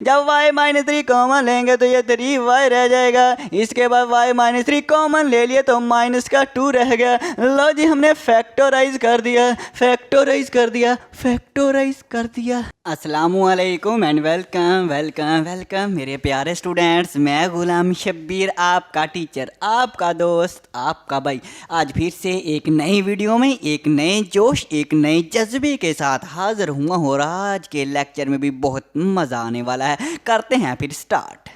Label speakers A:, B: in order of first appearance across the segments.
A: जब y-3 common लेंगे तो ये 3y रह जाएगा। इसके बाद y-3 कॉमन ले लिए तो माइनस का 2 रह गया। लो जी, हमने फैक्टराइज कर दिया, फैक्टराइज कर दिया, फैक्टराइज कर दिया। अस्सलामुअलैकुम एंड वेलकम वेलकम वेलकम मेरे प्यारे स्टूडेंट्स। मैं गुलाम शब्बीर, आपका टीचर, आपका दोस्त, आपका भाई, आज फिर से एक नई वीडियो में एक नए जोश, एक नए जज्बे के साथ हाजिर हुआ हूँ। और आज के लेक्चर में भी बहुत मज़ा आने वाला है। करते हैं फिर स्टार्ट।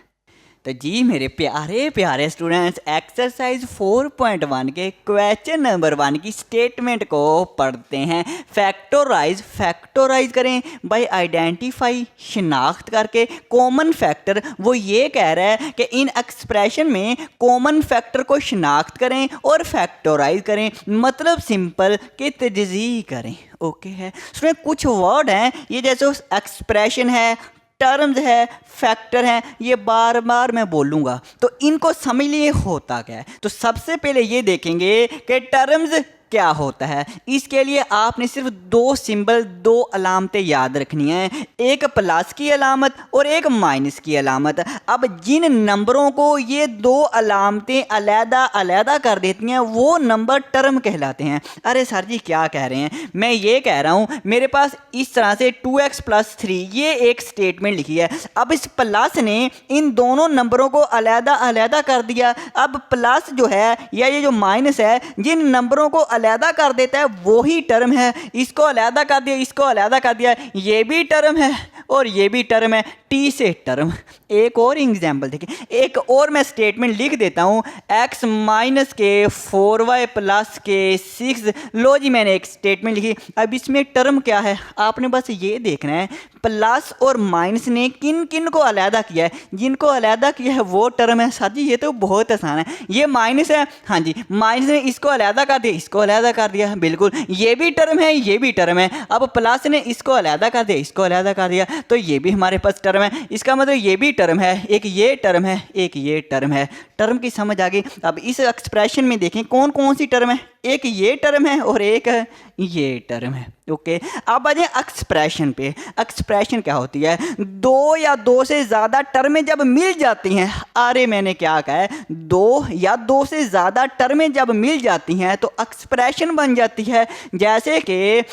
A: तो जी मेरे प्यारे प्यारे स्टूडेंट्स, एक्सरसाइज 4.1 के क्वेश्चन नंबर 1 की स्टेटमेंट को पढ़ते हैं। फैक्टराइज, फैक्टराइज करें बाय आइडेंटिफाई, शिनाख्त करके कॉमन फैक्टर। वो ये कह रहा है कि इन एक्सप्रेशन में कॉमन फैक्टर को शिनाख्त करें और फैक्टराइज करें, मतलब सिंपल कि तजज़ी करें। ओके है, उसमें कुछ वर्ड हैं ये, जैसे एक्सप्रेशन है, टर्म्स है, फैक्टर हैं, ये बार बार मैं बोलूँगा, तो इनको समझ लिए होता क्या है। तो सबसे पहले ये देखेंगे कि टर्म्स क्या होता है। इसके लिए आपने सिर्फ दो सिंबल, दो अलामतें याद रखनी है, एक प्लस की अलामत और एक माइनस की अलामत। अब जिन नंबरों को ये दो अलामतें अलहदा अलहदा कर देती हैं वो नंबर टर्म कहलाते हैं। अरे सर जी क्या कह रहे हैं, मैं ये कह रहा हूँ मेरे पास इस तरह से 2x + 3 ये एक स्टेटमेंट लिखी है। अब इस प्लस ने इन दोनों नंबरों को अलहदा अलहदा कर दिया। अब प्लस जो है या ये जो माइनस है, जिन नंबरों को अलहदा कर देता है वही टर्म है। इसको अलहदा कर दिया, इसको अलहदा कर दिया, ये भी टर्म है और ये भी टर्म है। टी से टर्म। एक और एग्जाम्पल देखिए, एक और मैं स्टेटमेंट लिख देता हूँ, x - के 4y + के 6। लो जी मैंने एक स्टेटमेंट लिखी। अब इसमें टर्म क्या है आपने बस ये देखना है, प्लस और माइनस ने किन किन को अलहदा किया है। जिनको अलहदा किया है वो टर्म है। सर जी ये तो बहुत आसान है, ये माइनस है, हाँ जी माइनस ने इसको अलहदा कर दिया, इसको अलहदा कर दिया, बिल्कुल ये भी टर्म है, ये भी टर्म है। अब प्लस ने इसको अलहदा कर दिया, इसको अलहदा कर दिया, तो ये भी हमारे पास टर्म है। इसका मतलब ये भी टर्म है, एक ये टर्म है, एक ये टर्म है। टर्म की समझ आ गई। अब इस एक्सप्रेशन में देखें कौन कौन सी टर्म है, एक ये टर्म है और एक ये टर्म है। ओके, अब आ जाए एक्सप्रेशन पे। एक्सप्रेशन क्या होती है, दो या दो से ज़्यादा टर्में जब मिल जाती हैं। अरे मैंने क्या कहा है, दो या दो से ज़्यादा टर्में जब मिल जाती हैं तो एक्सप्रेशन बन जाती है। जैसे कि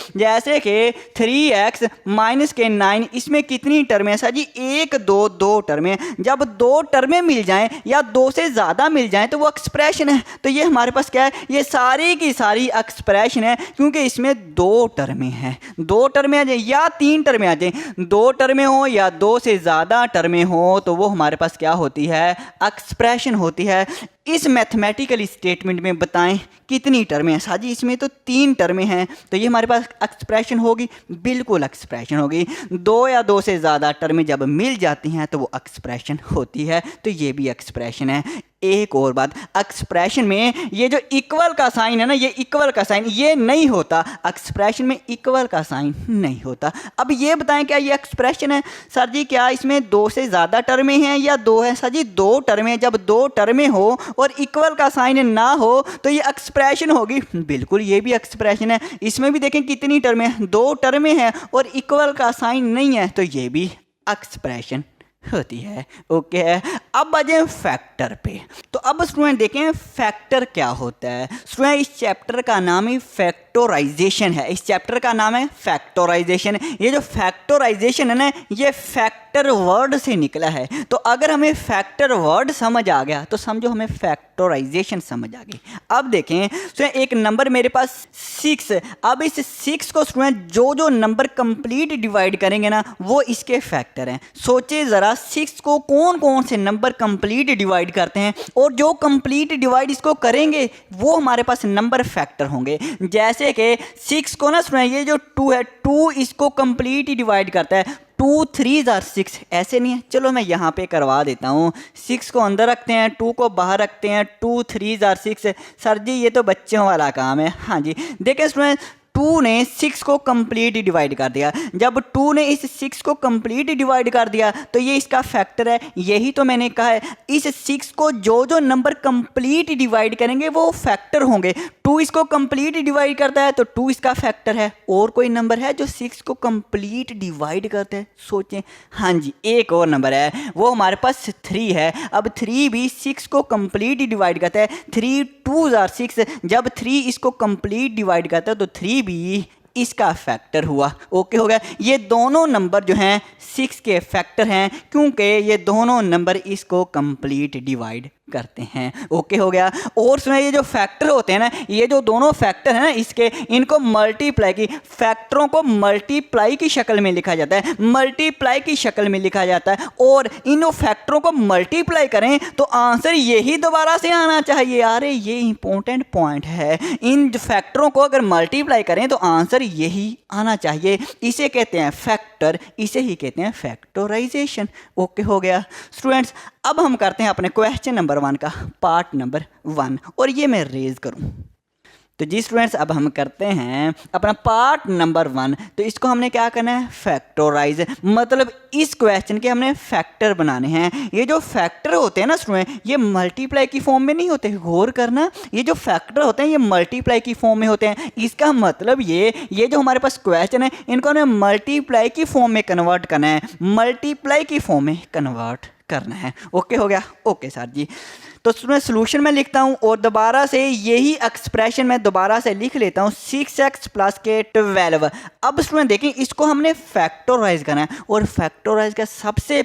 A: 3x - के 9, इसमें कितनी टर्में हैं सर जी, एक दो दो टर्में। जब दो टर्में मिल जाएं या दो से ज़्यादा मिल जाएं तो वो एक्सप्रेशन है। तो ये हमारे पास क्या है, ये सारी की सारी एक्सप्रेशन है, क्योंकि इसमें दो टर्में हैं। दो टर्में आ जाए या तीन टर्में आ जाए, दो टर्में हो या दो से ज़्यादा टर्में हो, तो वो हमारे पास क्या होती है, एक्सप्रेशन होती है। इस मैथमेटिकल स्टेटमेंट में बताएं कितनी टर्में हैं। साजी इसमें तो तीन टर्में हैं, तो ये हमारे पास एक्सप्रेशन होगी, बिल्कुल एक्सप्रेशन होगी। दो या दो से ज़्यादा टर्में जब मिल जाती हैं तो वो एक्सप्रेशन होती है, तो ये भी एक्सप्रेशन है। एक और बात, एक्सप्रेशन में ये जो इक्वल का साइन है ना, ये इक्वल का साइन ये नहीं होता, एक्सप्रेशन में इक्वल का साइन नहीं होता। अब ये बताएं क्या ये एक्सप्रेशन है। सर जी क्या इसमें दो से ज़्यादा टर्में हैं या दो है। सर जी दो टर्में, जब दो टर्में हो और इक्वल का साइन ना हो तो ये एक्सप्रेशन होगी, बिल्कुल ये भी एक्सप्रेशन है। इसमें भी देखें कितनी टर्में, दो टर्में हैं और इक्वल का साइन नहीं है, तो ये भी एक्सप्रेशन होती है। ओके है, अब आ जाए फैक्टर पे। तो अब स्टूडेंट देखें फैक्टर क्या होता है। स्टूडेंट इस चैप्टर का नाम ही फैक्टराइजेशन है, इस चैप्टर का नाम है फैक्टराइजेशन। ये जो फैक्टराइजेशन है ना, ये फैक्टर वर्ड से निकला है। तो अगर हमें फैक्टर वर्ड समझ आ गया तो समझो हमें फैक्टराइजेशन समझ आ गई। अब देखें स्टूडेंट एक नंबर मेरे पास 6, अब इस 6 को स्टूडेंट जो जो नंबर कंप्लीट डिवाइड करेंगे ना वो इसके फैक्टर हैं। सोचे ज़रा 6 को कौन कौन से नंबर कंप्लीट डिवाइड करते हैं, और जो कंप्लीट डिवाइड इसको करेंगे वो हमारे पास नंबर फैक्टर होंगे। जैसे कि 6 को ना स्टूडेंट ये जो 2 है, 2 इसको कंप्लीट डिवाइड करता है, 2 3 = 6, ऐसे नहीं है। चलो मैं यहाँ पे करवा देता हूँ, 6 को अंदर रखते हैं, 2 को बाहर रखते हैं, 2 3 = 6। सर जी ये तो बच्चों वाला काम है। हाँ जी देखें स्टूडेंट, टू ने 6 को कंप्लीट डिवाइड कर दिया। जब टू ने इस 6 को कंप्लीट डिवाइड कर दिया तो ये इसका फैक्टर है। यही तो मैंने कहा है, इस 6 को जो जो नंबर कंप्लीट डिवाइड करेंगे वो फैक्टर होंगे। 2 इसको कंप्लीट डिवाइड करता है तो 2 इसका फैक्टर है। और कोई नंबर है जो 6 को कंप्लीट डिवाइड करता है? सोचें। हाँ जी, एक और नंबर है, वो हमारे पास 3 है। अब 3 भी 6 को कंप्लीट डिवाइड करता है। 3 2 आर 6। जब 3 इसको कंप्लीट डिवाइड करता है तो 3 भी इसका फैक्टर हुआ। ओके हो गया। ये दोनों नंबर जो हैं 6 के फैक्टर हैं, क्योंकि ये दोनों नंबर इसको कंप्लीट डिवाइड करते हैं। ओके हो गया। और सुना, ये जो फैक्टर होते हैं ना, ये जो दोनों फैक्टर हैं ना इसके, इनको मल्टीप्लाई की, फैक्टरों को मल्टीप्लाई की शक्ल में लिखा जाता है, मल्टीप्लाई की शक्ल में लिखा जाता है। और इन फैक्टरों को मल्टीप्लाई करें तो आंसर यही दोबारा से आना चाहिए। अरे ये इंपॉर्टेंट पॉइंट है, इन फैक्टरों को अगर मल्टीप्लाई करें तो आंसर यही आना चाहिए। इसे कहते हैं फैक्टर, इसे ही कहते हैं फैक्टराइजेशन। ओके हो गया स्टूडेंट्स। अब हम करते हैं अपने क्वेश्चन नंबर 1 का पार्ट नंबर 1, और ये मैं रेज करूं। तो जी स्टूडेंट्स, अब हम करते हैं अपना पार्ट नंबर 1। तो इसको हमने क्या करना है? फैक्टराइज। मतलब इस क्वेश्चन के हमने फैक्टर बनाने हैं। ये जो फैक्टर होते हैं ना स्टूडेंट, ये मल्टीप्लाई की फॉर्म में नहीं होते। गौर करना, ये जो फैक्टर होते हैं ये मल्टीप्लाई की फॉर्म में होते हैं। इसका मतलब ये जो हमारे पास क्वेश्चन है, इनको हमें मल्टीप्लाई की फॉर्म में कन्वर्ट करना है, मल्टीप्लाई की फॉर्म में कन्वर्ट करना है। ओके हो गया। ओके सर जी। तो मैं सोल्यूशन में लिखता हूँ और दोबारा से यही एक्सप्रेशन मैं दोबारा से लिख लेता हूँ, 6x प्लस के 12। अब स्टूडेंट देखें, इसको हमने फैक्टराइज करना है। और फैक्टराइज का सबसे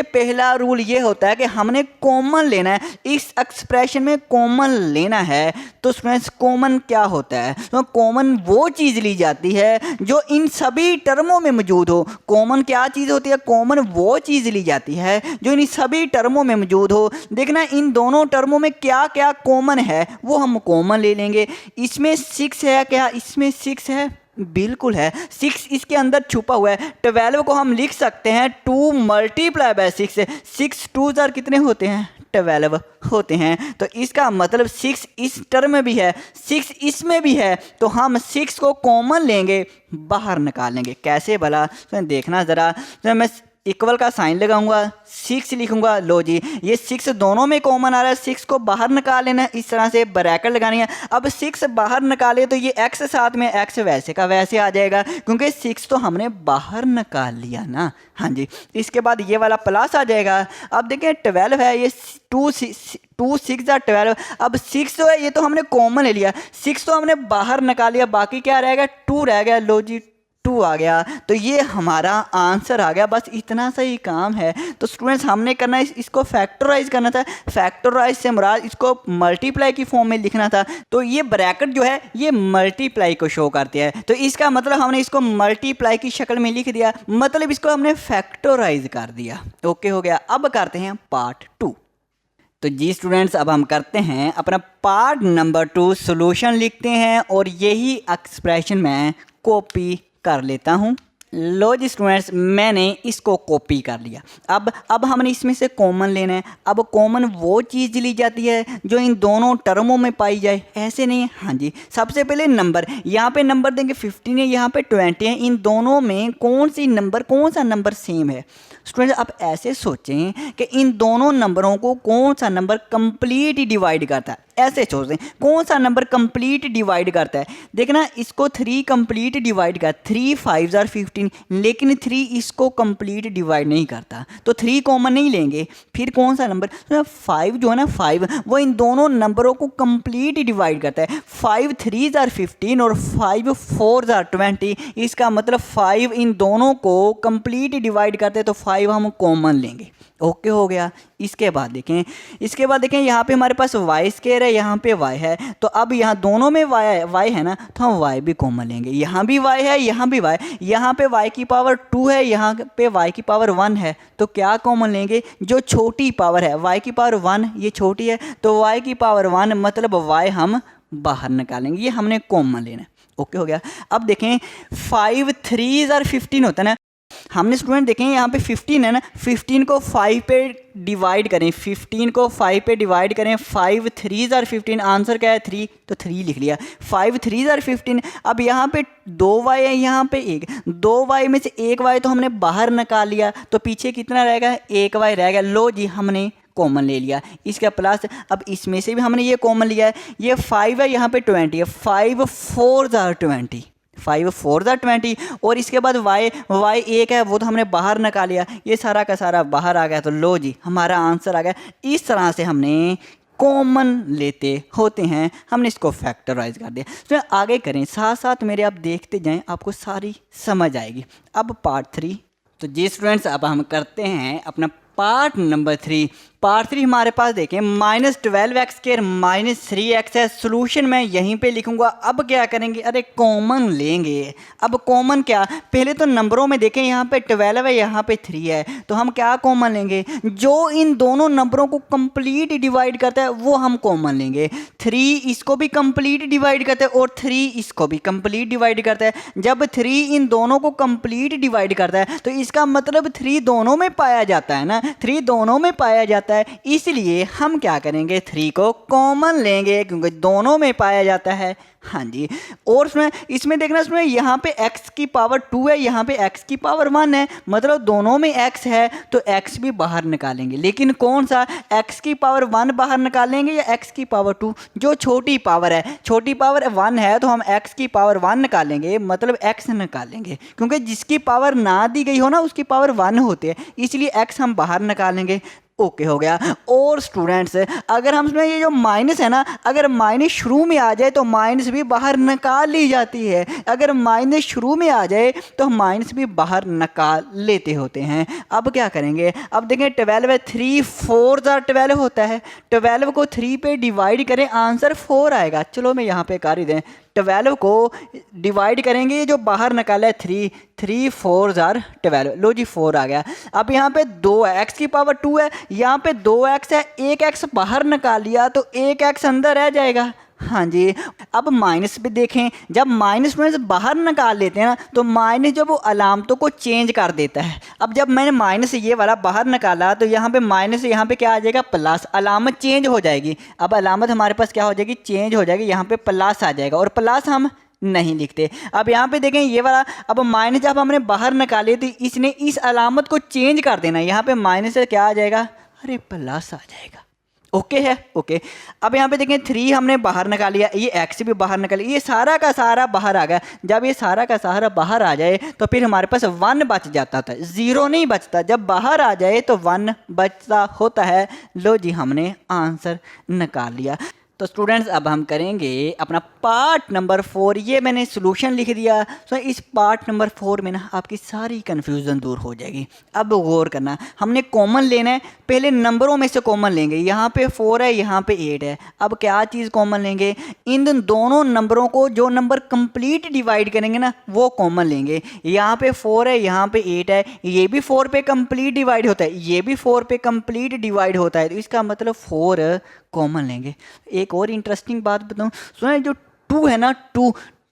A: पहला रूल ये होता है कि हमने कॉमन लेना है। इस एक्सप्रेशन में कॉमन लेना है। तो स्टूडेंट्स कॉमन क्या होता है? तो कॉमन वो चीज़ ली जाती है जो इन सभी टर्मों में मौजूद हो। कॉमन क्या चीज़ होती है? कॉमन वो चीज़ ली जाती है जो इन सभी टर्मों में मौजूद हो। देखना इन दोनों टर्मों में क्या क्या कॉमन है वो हम कॉमन ले लेंगे। इसमें 6 है क्या? इसमें 6 है, बिल्कुल है। 6 इसके अंदर छुपा हुआ है। 12 को हम लिख सकते हैं 2 मल्टीप्लाई बाय 6। 6 2 जार कितने होते हैं? 12 होते हैं। तो इसका मतलब 6 इस टर्म में भी है, 6 इसमें भी है। तो हम 6 को कॉमन लेंगे, बाहर निकालेंगे। कैसे भला? तो देखना ज़रा। तो मैं इक्वल का साइन लगाऊंगा, 6 लिखूंगा। लो जी, ये 6 दोनों में कॉमन आ रहा है। 6 को बाहर निकाल लेना है, इस तरह से ब्रैकेट लगानी है। अब 6 बाहर निकाले तो ये x साथ में, x वैसे का वैसे आ जाएगा, क्योंकि 6 तो हमने बाहर निकाल लिया ना। हाँ जी। इसके बाद ये वाला प्लस आ जाएगा। अब देखें 12 है, ये 2 6 12। अब 6 जो है ये तो हमने कॉमन ले लिया, 6 तो हमने बाहर निकाल लिया, बाकी क्या रहेगा? 2 रह गया। लो जी, 2 आ गया। तो ये हमारा आंसर आ गया। बस इतना सा ही काम है। तो स्टूडेंट्स हमने करना है, इसको फैक्टराइज करना था। फैक्टराइज से मुराद इसको मल्टीप्लाई की फॉर्म में लिखना था। तो ये ब्रैकेट जो है ये मल्टीप्लाई को शो करती है। तो इसका मतलब हमने इसको मल्टीप्लाई की शक्ल में लिख दिया, मतलब इसको हमने फैक्टराइज कर दिया। ओके हो गया। अब करते हैं पार्ट 2। तो जी स्टूडेंट्स, अब हम करते हैं अपना पार्ट नंबर 2। सॉल्यूशन लिखते हैं और यही एक्सप्रेशन मैं कॉपी कर लेता हूँ। लो जी स्टूडेंट्स, मैंने इसको कॉपी कर लिया। अब हमने इसमें से कॉमन लेना है। अब कॉमन वो चीज़ ली जाती है जो इन दोनों टर्मों में पाई जाए, ऐसे नहीं है। हाँ जी। सबसे पहले नंबर, यहाँ पे नंबर देंगे 15 है, यहाँ पे 20 है। इन दोनों में कौन सा नंबर सेम है? स्टूडेंट्स आप ऐसे सोचें कि इन दोनों नंबरों को कौन सा नंबर कंप्लीट डिवाइड करता है। ऐसे सोचें कौन सा नंबर कंप्लीट डिवाइड करता है। देखना, इसको 3 कंप्लीट डिवाइड कर, 3 5 आर 15, लेकिन 3 इसको कंप्लीट डिवाइड नहीं करता। तो 3 कॉमन नहीं लेंगे। फिर कौन सा नंबर? 5 जो है ना, 5 वो इन दोनों नंबरों को कंप्लीट डिवाइड करता है। 5 3 आर 15 और 5 4 आर 20। इसका मतलब 5 इन दोनों को कंप्लीट डिवाइड करते हैं, तो 5 हम कॉमन लेंगे। ओके हो गया। इसके बाद देखें यहाँ पे हमारे पास वाई स्क्वायर है, यहाँ पे वाई है। तो अब यहाँ दोनों में वाई है ना, तो हम वाई भी कॉमन लेंगे। यहाँ भी वाई है, यहाँ भी वाई, यहाँ पे वाई की पावर 2 है, यहाँ पे वाई की पावर 1 है। तो क्या कॉमन लेंगे? जो छोटी पावर है, वाई की पावर 1 ये छोटी है, तो वाई की पावर 1 मतलब वाई हम बाहर निकालेंगे। ये हमने कॉमन लेना है। ओके हो गया। अब देखें 5 3 आर 15 होता है ना, हमने स्टूडेंट देखें यहाँ पे 15 है ना, 15 को 5 पे डिवाइड करें, 15 को 5 पे डिवाइड करें, 5 3s आर 15, आंसर क्या है 3, तो 3 लिख लिया। 5 3s आर 15। अब यहाँ पे 2y है, यहाँ पे 1, 2y में से 1y तो हमने बाहर निकाल लिया, तो पीछे कितना रहेगा 1y रह गया। लो जी हमने कॉमन ले लिया, इसका प्लस अब इसमें से भी हमने ये कॉमन लिया है, ये 5 है, यहाँ पे 20 है, 5 4s आर 20, 5 4s आर 20। और इसके बाद y 1 है, वो तो हमने बाहर निकाल लिया, ये सारा का सारा बाहर आ गया, तो लो जी हमारा आंसर आ गया। इस तरह से हमने कॉमन लेते होते हैं, हमने इसको फैक्टराइज कर दिया। तो आगे करें, साथ साथ मेरे आप देखते जाएं, आपको सारी समझ आएगी। अब पार्ट 3, तो जी स्टूडेंट्स अब हम करते हैं अपना पार्ट नंबर 3। पार्ट 3 हमारे पास देखें -12x² -3x है। सोल्यूशन मैं यहीं पे लिखूंगा। अब क्या करेंगे, अरे कॉमन लेंगे। अब कॉमन क्या, पहले तो नंबरों में देखें, यहाँ पे 12 है, यहाँ पे 3 है, तो हम क्या कॉमन लेंगे, जो इन दोनों नंबरों को कंप्लीट डिवाइड करता है वो हम कॉमन लेंगे। 3 इसको भी कंप्लीट डिवाइड करता है और 3 इसको भी कंप्लीट डिवाइड करता है। जब 3 इन दोनों को कंप्लीट डिवाइड करता है तो इसका मतलब 3 दोनों में पाया जाता है ना, 3 दोनों में पाया जाता है, इसलिए हम क्या करेंगे 3 को कॉमन लेंगे, क्योंकि दोनों में पाया जाता है। हाँ जी, और इसमें देखना, इसमें यहाँ पे x की पावर 2 है, यहाँ पे x की पावर 1 है, मतलब दोनों में x है, तो x भी बाहर निकालेंगे। लेकिन कौन सा, x की पावर 1 बाहर निकालेंगे या x की पावर 2, जो छोटी पावर है, छोटी पावर 1 है तो हम x की पावर 1 निकालेंगे, मतलब x निकालेंगे, क्योंकि जिसकी पावर ना दी गई हो ना उसकी पावर 1 होती है, इसलिए x हम बाहर निकालेंगे। ओके हो गया। और स्टूडेंट्स अगर हम इसमें ये जो माइनस है ना, अगर माइनस शुरू में आ जाए तो माइनस भी बाहर निकाल ली जाती है। अगर माइनस शुरू में आ जाए तो माइनस भी बाहर निकाल लेते होते हैं। अब क्या करेंगे, अब देखें 12 है, 3 4s आर 12 होता है, 12 को 3 पे डिवाइड करें, आंसर 4 आएगा। चलो मैं यहाँ पे कर ही दें, 12 को डिवाइड करेंगे, जो बाहर निकाला है 3 4s आर 12, लो जी 4 आ गया। अब यहाँ पे 2 है, x की पावर 2 है, यहाँ पे 2x है, 1x बाहर निकाल लिया तो 1x अंदर रह जाएगा। हाँ जी, अब माइनस पे देखें, जब माइनस में बाहर निकाल लेते हैं ना तो माइनस जो वो अलामतों को चेंज कर देता है। अब जब मैंने माइनस ये वाला बाहर निकाला तो यहाँ पे माइनस, यहाँ पे क्या आ जाएगा प्लस, अलामत चेंज हो जाएगी। अब अलामत हमारे पास क्या हो जाएगी, चेंज हो जाएगी, यहाँ पे प्लस आ जाएगा, और प्लस हम नहीं लिखते। अब यहाँ पे देखें ये वाला, अब माइनस जब हमने बाहर निकाले तो इसने इस अलामत को चेंज कर देना, यहाँ पे माइनस से क्या आ जाएगा, अरे प्लस आ जाएगा। ओके है, ओके। अब यहाँ पे देखें 3 हमने बाहर निकाल लिया, ये x भी बाहर निकाल लिया, ये सारा का सारा बाहर आ गया। जब ये सारा का सारा बाहर आ जाए तो फिर हमारे पास 1 बच जाता था, 0 नहीं बचता। जब बाहर आ जाए तो 1 बचता होता है। लो जी हमने आंसर निकाल लिया। तो स्टूडेंट्स अब हम करेंगे अपना पार्ट नंबर 4। ये मैंने सोल्यूशन लिख दिया। सो इस पार्ट नंबर 4 में ना आपकी सारी कन्फ्यूज़न दूर हो जाएगी। अब गौर करना, हमने कॉमन लेना है, पहले नंबरों में से कॉमन लेंगे। यहाँ पे 4 है, यहाँ पे 8 है। अब क्या चीज़ कॉमन लेंगे, इन दोनों नंबरों को जो नंबर कंप्लीट डिवाइड करेंगे ना वो कॉमन लेंगे। यहाँ पे 4 है, यहाँ पे 8 है, ये भी 4 पे कंप्लीट डिवाइड होता है, ये भी 4 पे कंप्लीट डिवाइड होता है, तो इसका मतलब 4 कॉमन लेंगे। एक और इंटरेस्टिंग बात बताऊं, सुना, जो 2 है ना,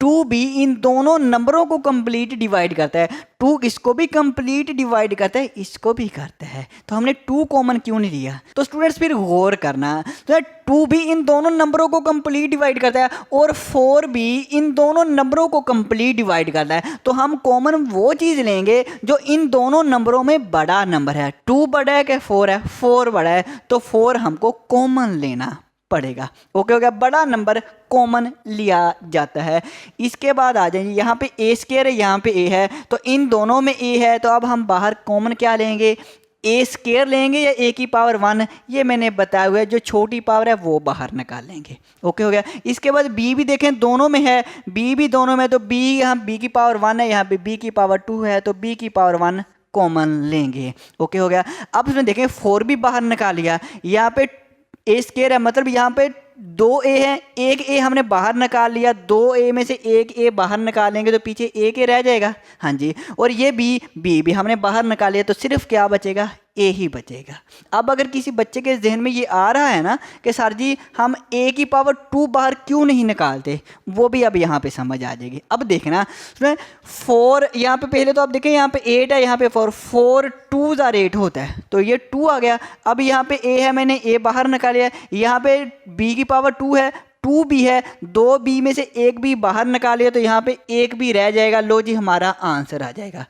A: 2 भी इन दोनों नंबरों को कंप्लीट डिवाइड करता है। 2 इसको भी कंप्लीट डिवाइड करता है, इसको भी करता है, तो हमने 2 कॉमन क्यों नहीं लिया। तो स्टूडेंट्स फिर गौर करना, तो 2 भी इन दोनों नंबरों को कंप्लीट डिवाइड करता है और 4 भी इन दोनों नंबरों को कंप्लीट डिवाइड करता है। तो हम कॉमन वो चीज़ लेंगे जो इन दोनों नंबरों में बड़ा नंबर है। 2 बड़ा है कि 4 है, 4 बड़ा है, तो 4 हमको कॉमन लेना पड़ेगा। ओके हो गया, बड़ा नंबर कॉमन लिया जाता है। इसके बाद आ जाएंगे, यहाँ पे a² है, यहाँ पे a है, तो इन दोनों में a है, तो अब हम बाहर कॉमन क्या लेंगे, a² लेंगे या a की पावर 1, ये मैंने बताया हुआ है, जो छोटी पावर है वो बाहर निकाल लेंगे। ओके हो गया। इसके बाद b भी देखें दोनों में है, b भी दोनों में, तो b यहाँ b की पावर 1 है, यहाँ पे b की पावर 2 है, तो b की पावर 1 कॉमन लेंगे। ओके हो गया। अब इसमें देखें 4 भी बाहर निकाल लिया, यहाँ पे a² है, मतलब यहाँ पे 2a है, एक a हमने बाहर निकाल लिया, 2a में से एक a बाहर निकालेंगे तो पीछे एक a रह जाएगा। हाँ जी, और ये b भी हमने बाहर निकाल लिया, तो सिर्फ क्या बचेगा, ए ही बचेगा। अब अगर किसी बच्चे के जहन में ये आ रहा है ना कि सर जी हम ए की पावर 2 बाहर क्यों नहीं निकालते, वो भी अब यहाँ पे समझ आ जाएगी। अब देखना 4 यहाँ पे, पहले तो आप देखें यहाँ पे 8 है, यहाँ पे 4 2 ज़ार 8 होता है, तो ये 2 आ गया। अब यहाँ पे ए है, मैंने ए बाहर निकाला है, यहाँ पे बी की पावर 2 है, 2 बी है, 2 बी में से एक बी बाहर निकालिए तो यहाँ पे एक बी रह जाएगा। लो जी हमारा आंसर आ जाएगा।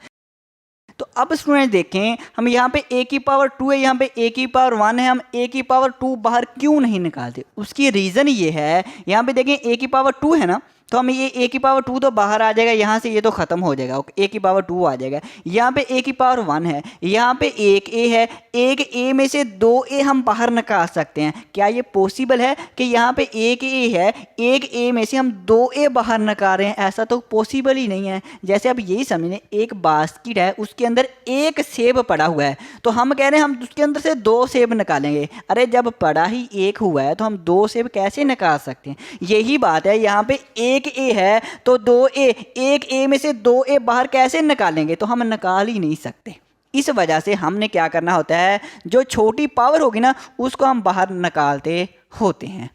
A: तो अब स्टूडेंट देखें, हम यहाँ पे ए की पावर 2 है, यहाँ पे ए की पावर 1 है, हम ए की पावर 2 बाहर क्यों नहीं निकालते? उसकी रीज़न ये है, यहाँ पे देखें ए की पावर 2 है ना, तो हम ये ए की पावर 2 तो बाहर आ जाएगा, यहाँ से ये तो ख़त्म हो जाएगा, ए की पावर 2 आ जाएगा। यहाँ पे ए की पावर 1 है, यहाँ पे एक ए है, एक ए में से 2 ए हम बाहर निकाल सकते हैं। क्या ये पॉसिबल है कि यहाँ पे एक ए है, एक ए में से हम 2 ए बाहर निकाल रहे हैं? ऐसा तो पॉसिबल ही नहीं है। जैसे अब यही समझें, एक बास्केट है, उसके अंदर एक सेब पड़ा हुआ है, तो हम कह रहे हैं हम उसके अंदर से 2 सेब निकालेंगे। अरे जब पड़ा ही एक हुआ है तो हम 2 सेब कैसे निकाल सकते हैं? यही बात है, यहाँ पे एक ए है तो 2 ए, एक ए में से 2 ए बाहर कैसे निकालेंगे? तो हम निकाल ही नहीं सकते। इस वजह से हमने क्या करना होता है, जो छोटी पावर होगी ना उसको हम बाहर निकालते होते हैं।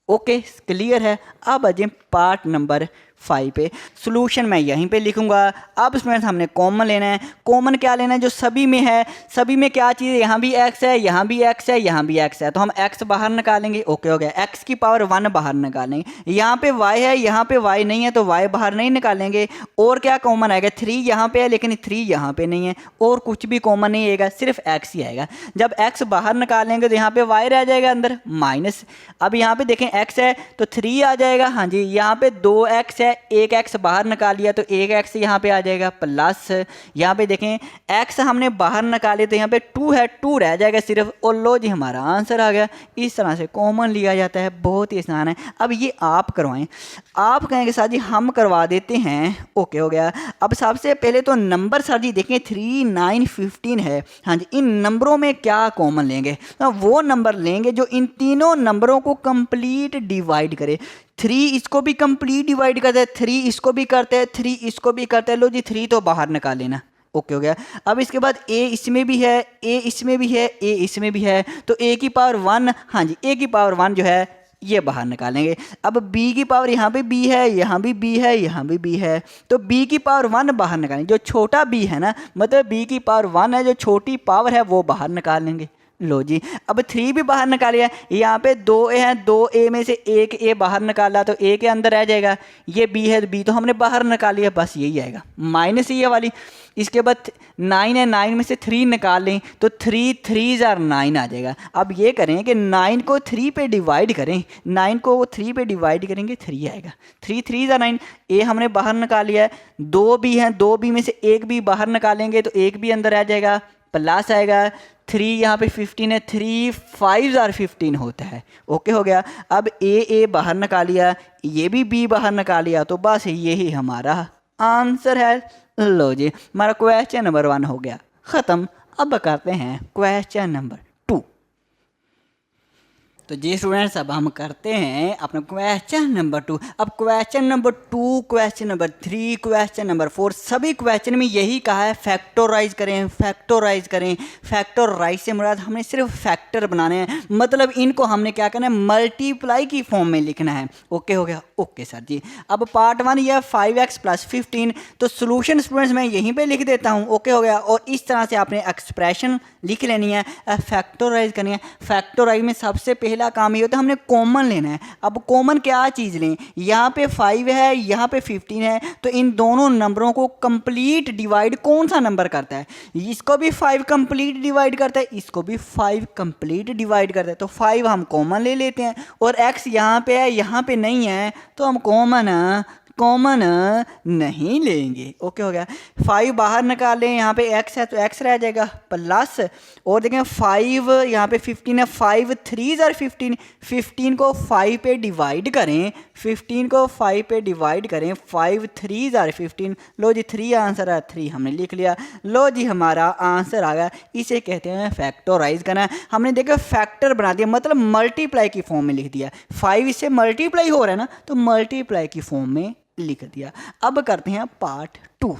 A: ओके क्लियर है। अब अजय पार्ट नंबर 5 पे सोल्यूशन मैं यहीं पे लिखूंगा। अब इसमें हमने कॉमन लेना है। कॉमन क्या लेना है? जो सभी में है, सभी में क्या चीज़ है, यहाँ भी x है, यहाँ भी x है, यहाँ भी x है, तो हम x बाहर निकालेंगे। ओके हो गया, x की पावर 1 बाहर निकालेंगे। यहाँ पे y है, यहाँ पे y नहीं है, तो y बाहर नहीं निकालेंगे। और क्या कॉमन आएगा? 3 यहाँ पे है लेकिन 3 यहाँ पे नहीं है, और कुछ भी कॉमन नहीं आएगा, सिर्फ x ही आएगा। जब x बाहर निकालेंगे तो यहाँ पे y रह जाएगा अंदर माइनस। अब यहाँ पे देखें x है तो 3 आ जाएगा, हाँ जी। यहाँ पे 2x है, एक x बाहर निकाल लिया तो एक x यहाँ पे आ जाएगा प्लस। यहाँ पे देखें x हमने बाहर निकाले तो यहाँ पे 2 है, 2 रह जाएगा सिर्फ, और लो जी हमारा आंसर आ गया। इस तरह से कॉमन लिया जाता है, बहुत ही आसान है। अब ये आप करवाएं, आप कहेंगे सर जी हम करवा देते हैं। ओके हो गया। अब सबसे पहले तो नंबर सर जी देखें 3, 9, 15 है, हाँ जी। इन नंबरों में क्या कॉमन लेंगे? तो वो नंबर लेंगे जो इन तीनों नंबरों को कंप्लीट डिवाइड करे। 3 इसको भी कंप्लीट डिवाइड करते हैं, 3 इसको भी करते हैं, 3 इसको भी करते हैं। लो जी 3 तो बाहर निकाल लेना। ओके हो गया। अब इसके बाद a इसमें भी है, a इसमें भी है, a इसमें भी है, तो a की पावर 1, हाँ जी, a की पावर 1 जो है ये बाहर निकालेंगे। अब b की पावर यहाँ पे b है, यहाँ भी b है, यहाँ भी b है, तो b की पावर 1 बाहर निकालेंगे। जो छोटा b है ना, मतलब b की पावर 1 है, जो छोटी पावर है वो बाहर निकाल लेंगे। लो जी अब 3 भी बाहर निकालिए। यहाँ पे 2a है, 2a में से एक a बाहर निकाला तो a के अंदर रह जाएगा। ये b है, b तो हमने बाहर निकाल लिया, बस यही आएगा माइनस ये वाली। इसके बाद 9 है, 9 में से 3 निकाल लें तो 3 3 ज़ार 9 आ जाएगा। अब ये करें कि 9 को 3 पे डिवाइड करें, 9 को 3 पे डिवाइड करेंगे 3 आएगा। 3 3 ज़ार 9, a हमने बाहर निकाल लिया है। 2 b है, 2 b में से एक b बाहर निकालेंगे तो एक भी अंदर आ जाएगा, प्लस आएगा। 3 यहाँ पे 15 है, 3 5 ज़ार 15 होता है। ओके हो गया। अब a बाहर निकालिया, ये भी b बाहर निकालिया, तो बस यही हमारा आंसर है। लो जी हमारा क्वेश्चन नंबर 1 हो गया ख़त्म। अब करते हैं क्वेश्चन नंबर 2। तो जी स्टूडेंट्स अब हम करते हैं अपना क्वेश्चन नंबर 2। अब question number 2, question number 3, question number 4, सभी क्वेश्चन में यही कहा है फैक्टराइज करें, फैक्टराइज करें। फैक्टराइज से मुराद हमने सिर्फ फैक्टर बनाने हैं, मतलब इनको हमने क्या करना है, मल्टीप्लाई की फॉर्म में लिखना है। ओके हो गया। ओके सर जी। अब पार्ट 1 यह 5x + 15, तो सोल्यूशन स्टूडेंट्स मैं यहीं पे लिख देता हूँ। ओके हो गया। और इस तरह से आपने एक्सप्रेशन लिख लेनी है, फैक्टराइज करनी है। फैक्टराइज में सबसे पहला काम ये होता है हमने कॉमन लेना है। अब कॉमन क्या चीज़ लें? यहाँ पे 5 है, यहाँ पे 15 है, तो इन दोनों नंबरों को कंप्लीट डिवाइड कौन सा नंबर करता है? इसको भी 5 कंप्लीट डिवाइड करता है, इसको भी 5 कंप्लीट डिवाइड करता है। तो 5 हम कॉमन ले लेते हैं, और x यहाँ पे है, यहाँ पे नहीं है, तो हम कॉमन नहीं लेंगे। ओके हो गया। 5 बाहर निकालें, यहाँ पे x है तो x रह जाएगा प्लस, और देखें 5 यहाँ पे 15 है, 5 3 ज़ार 15, 15 को 5 पे डिवाइड करें, 15 को 5 पे डिवाइड करें, 5 3 ज़ार 15। लो जी 3 आंसर है, 3 हमने लिख लिया। लो जी हमारा आंसर आ गया। इसे कहते हैं फैक्टराइज करना। हमने देखा फैक्टर बना दिया, मतलब मल्टीप्लाई की फॉर्म में लिख दिया। 5 इससे मल्टीप्लाई हो रहा है ना, तो मल्टीप्लाई की फॉर्म में लिख दिया। अब करते हैं पार्ट 2।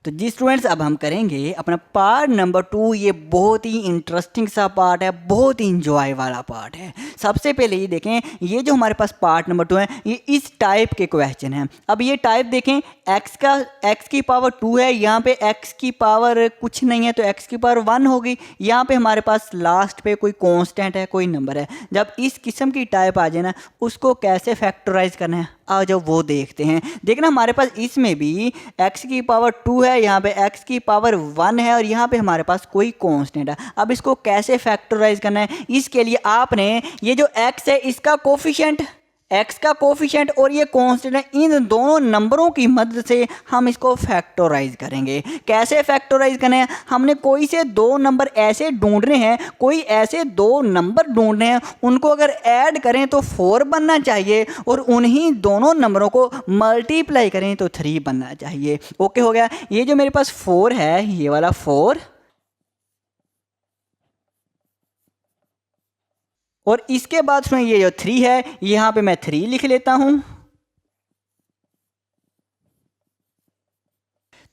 A: तो जी स्टूडेंट्स, अब हम करेंगे अपना पार्ट नंबर 2। ये बहुत ही इंटरेस्टिंग सा पार्ट है, बहुत ही इंजॉय वाला पार्ट है। सबसे पहले ये देखें, ये जो हमारे पास पार्ट नंबर 2 है, ये इस टाइप के क्वेश्चन हैं। अब ये टाइप देखें, x की पावर 2 है, यहाँ पे x की पावर कुछ नहीं है तो x की पावर 1 होगी। यहाँ पे हमारे पास लास्ट पे कोई कांस्टेंट है, कोई नंबर है। जब इस किस्म की टाइप आ जाए ना, उसको कैसे फैक्टराइज करना है आ जाओ वो देखते हैं। देखना हमारे पास इसमें भी x की पावर 2 है, यहाँ पे x की पावर 1 है और यहाँ पे हमारे पास कोई कांस्टेंट है। अब इसको कैसे फैक्टराइज करना है, इसके लिए आपने ये जो x है इसका कोफिशिएंट, x का कोफिशिएंट और ये कांस्टेंट है, इन दोनों नंबरों की मदद से हम इसको फैक्टराइज करेंगे। कैसे फैक्टराइज करना है, हमने कोई से दो नंबर ऐसे ढूंढने हैं, कोई ऐसे दो नंबर ढूंढने हैं, उनको अगर ऐड करें तो 4 बनना चाहिए और उन्हीं दोनों नंबरों को मल्टीप्लाई करें तो 3 बनना चाहिए। ओके हो गया। ये जो मेरे पास 4 है, ये वाला 4 और इसके बाद उसमें ये जो 3 है, यहाँ पे मैं 3 लिख लेता हूँ।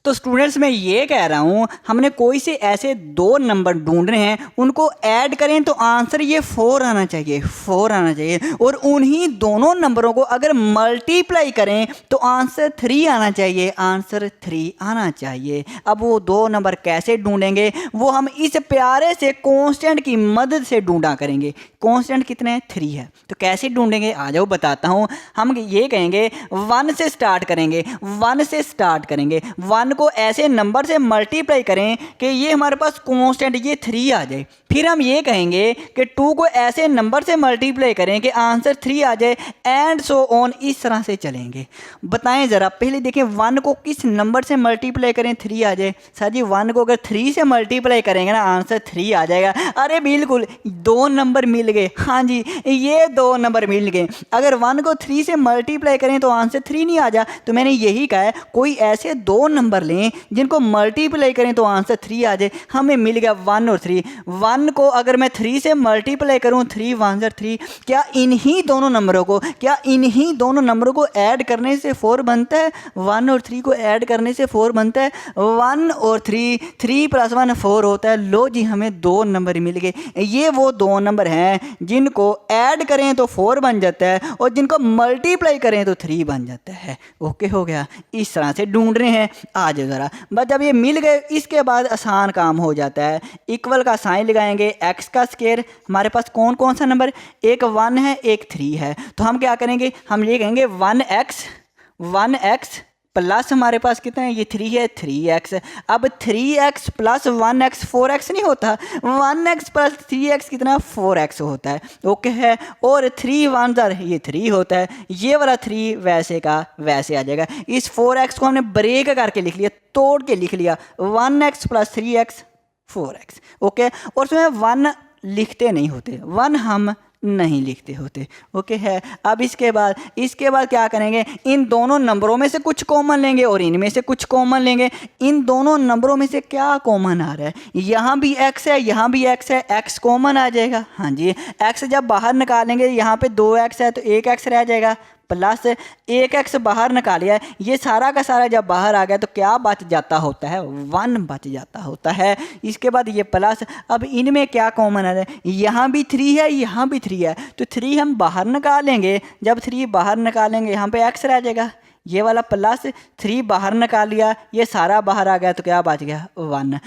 A: तो स्टूडेंट्स, मैं ये कह रहा हूँ, हमने कोई से ऐसे दो नंबर ढूंढने हैं, उनको ऐड करें तो आंसर ये 4 आना चाहिए, 4 आना चाहिए और उन्हीं दोनों नंबरों को अगर मल्टीप्लाई करें तो आंसर 3 आना चाहिए, आंसर 3 आना चाहिए। अब वो दो नंबर कैसे ढूंढेंगे, वो हम इस प्यारे से कांस्टेंट की मदद से ढूंढा करेंगे। कांस्टेंट कितने हैं, 3 है। तो कैसे ढूंढेंगे आ जाओ बताता हूँ। हम ये कहेंगे 1 से स्टार्ट करेंगे, 1 से स्टार्ट करेंगे, 1 को ऐसे नंबर से मल्टीप्लाई करें कि ये हमारे पास कांस्टेंट ये 3 आ जाए। फिर हम ये कहेंगे कि 2 को ऐसे नंबर से मल्टीप्लाई करें कि आंसर 3 आ जाए, एंड सो ऑन, इस तरह से चलेंगे। बताएं ज़रा, पहले देखें 1 को किस नंबर से मल्टीप्लाई करें 3 आ जाए। सर जी 1 को अगर 3 से मल्टीप्लाई करेंगे ना, आंसर 3 आ जाएगा। अरे बिल्कुल, 2 नंबर मिल गए। हाँ जी, ये 2 नंबर मिल गए। अगर 1 को 3 से मल्टीप्लाई करें तो आंसर 3 नहीं आ जा। तो मैंने यही कहा है, कोई ऐसे दो नंबर लें जिनको मल्टीप्लाई करें तो आंसर 3 आ जाए। हमें मिल गया 1 और 3। 1 को अगर मैं 3 से मल्टीप्लाई करूं, 3 1 3, क्या इन्हीं दोनों नंबरों को ऐड करने से 4 बनता है? 1 और 3 को ऐड करने से 4 बनता है। 1 और 3, 3 + 1 4 होता है। लो जी, हमें 2 नंबर मिल गए। ये वो 2 नंबर हैं जिनको ऐड करें तो 4 बन जाता है और जिनको मल्टीप्लाई करें तो 3 बन जाता है। ओके हो गया। इस तरह से ढूंढ रहे हैं। आ जाओ ज़रा, बस जब ये मिल गए इसके बाद आसान काम हो जाता है। इक्वल का साइन लगाएंगे, x का स्क्वायर, हमारे पास कौन कौन सा नंबर, एक 1 है एक 3 है। तो हम क्या करेंगे, हम ये कहेंगे 1x प्लस हमारे पास कितना है, ये 3 है, 3x। अब 3x + 1x 4x नहीं होता, 1x + 3x कितना, 4x होता है। ओके है। और 3 1 ज़र ये 3 होता है। ये वाला 3 वैसे का वैसे आ जाएगा। इस 4x को हमने ब्रेक करके लिख लिया, तोड़ के लिख लिया, 1x + 3x 4x। ओके। और उसमें 1 लिखते नहीं होते, 1 हम नहीं लिखते होते। ओके है। अब इसके बाद क्या करेंगे, इन दोनों नंबरों में से कुछ कॉमन लेंगे और इनमें से कुछ कॉमन लेंगे। इन दोनों नंबरों में से क्या कॉमन आ रहा है, यहाँ भी x है, यहाँ भी x है, x कॉमन आ जाएगा। हाँ जी, x जब बाहर निकालेंगे, यहाँ पे 2x है तो 1x रह जाएगा, प्लस 1x बाहर निकालिया। ये सारा का सारा जब बाहर आ गया तो क्या बच जाता होता है, 1 बच जाता होता है। इसके बाद ये प्लस, अब इनमें क्या कॉमन है, यहाँ भी 3 है, यहाँ भी 3 है, तो 3 हम बाहर निकालेंगे। जब 3 बाहर निकालेंगे यहाँ पे x रह जाएगा, ये वाला प्लस 3 बाहर निकाल लिया, ये सारा बाहर आ गया तो क्या बच गया, 1।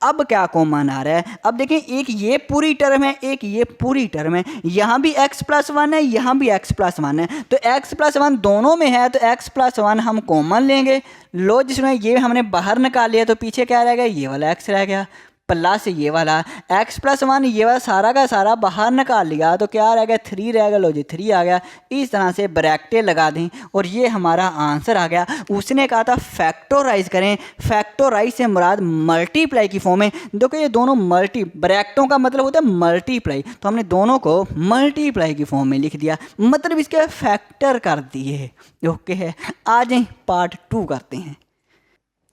A: अब क्या कॉमन आ रहा है, अब देखें, एक ये पूरी टर्म है, एक ये पूरी टर्म है। यहाँ भी x + 1 है, यहाँ भी x + 1 है, तो x + 1 दोनों में है तो x + 1 हम कॉमन लेंगे। लो, जिसमें ये हमने बाहर निकाल लिया तो पीछे क्या रह गया, ये वाला x रह गया, प्लस ये वाला x + 1, ये वाला सारा का सारा बाहर निकाल लिया तो क्या रह गया, 3 रह गया। लो जी, 3 आ गया। इस तरह से ब्रैकेटें लगा दें और ये हमारा आंसर आ गया। उसने कहा था फैक्टराइज करें, फैक्टराइज से मुराद मल्टीप्लाई की फॉर्म में। देखो ये दोनों ब्रैकेटों का मतलब होता है मल्टीप्लाई, तो हमने दोनों को मल्टीप्लाई की फॉर्म में लिख दिया, मतलब इसके फैक्टर कर दिए। ओके है। आ जाए पार्ट 2 करते हैं।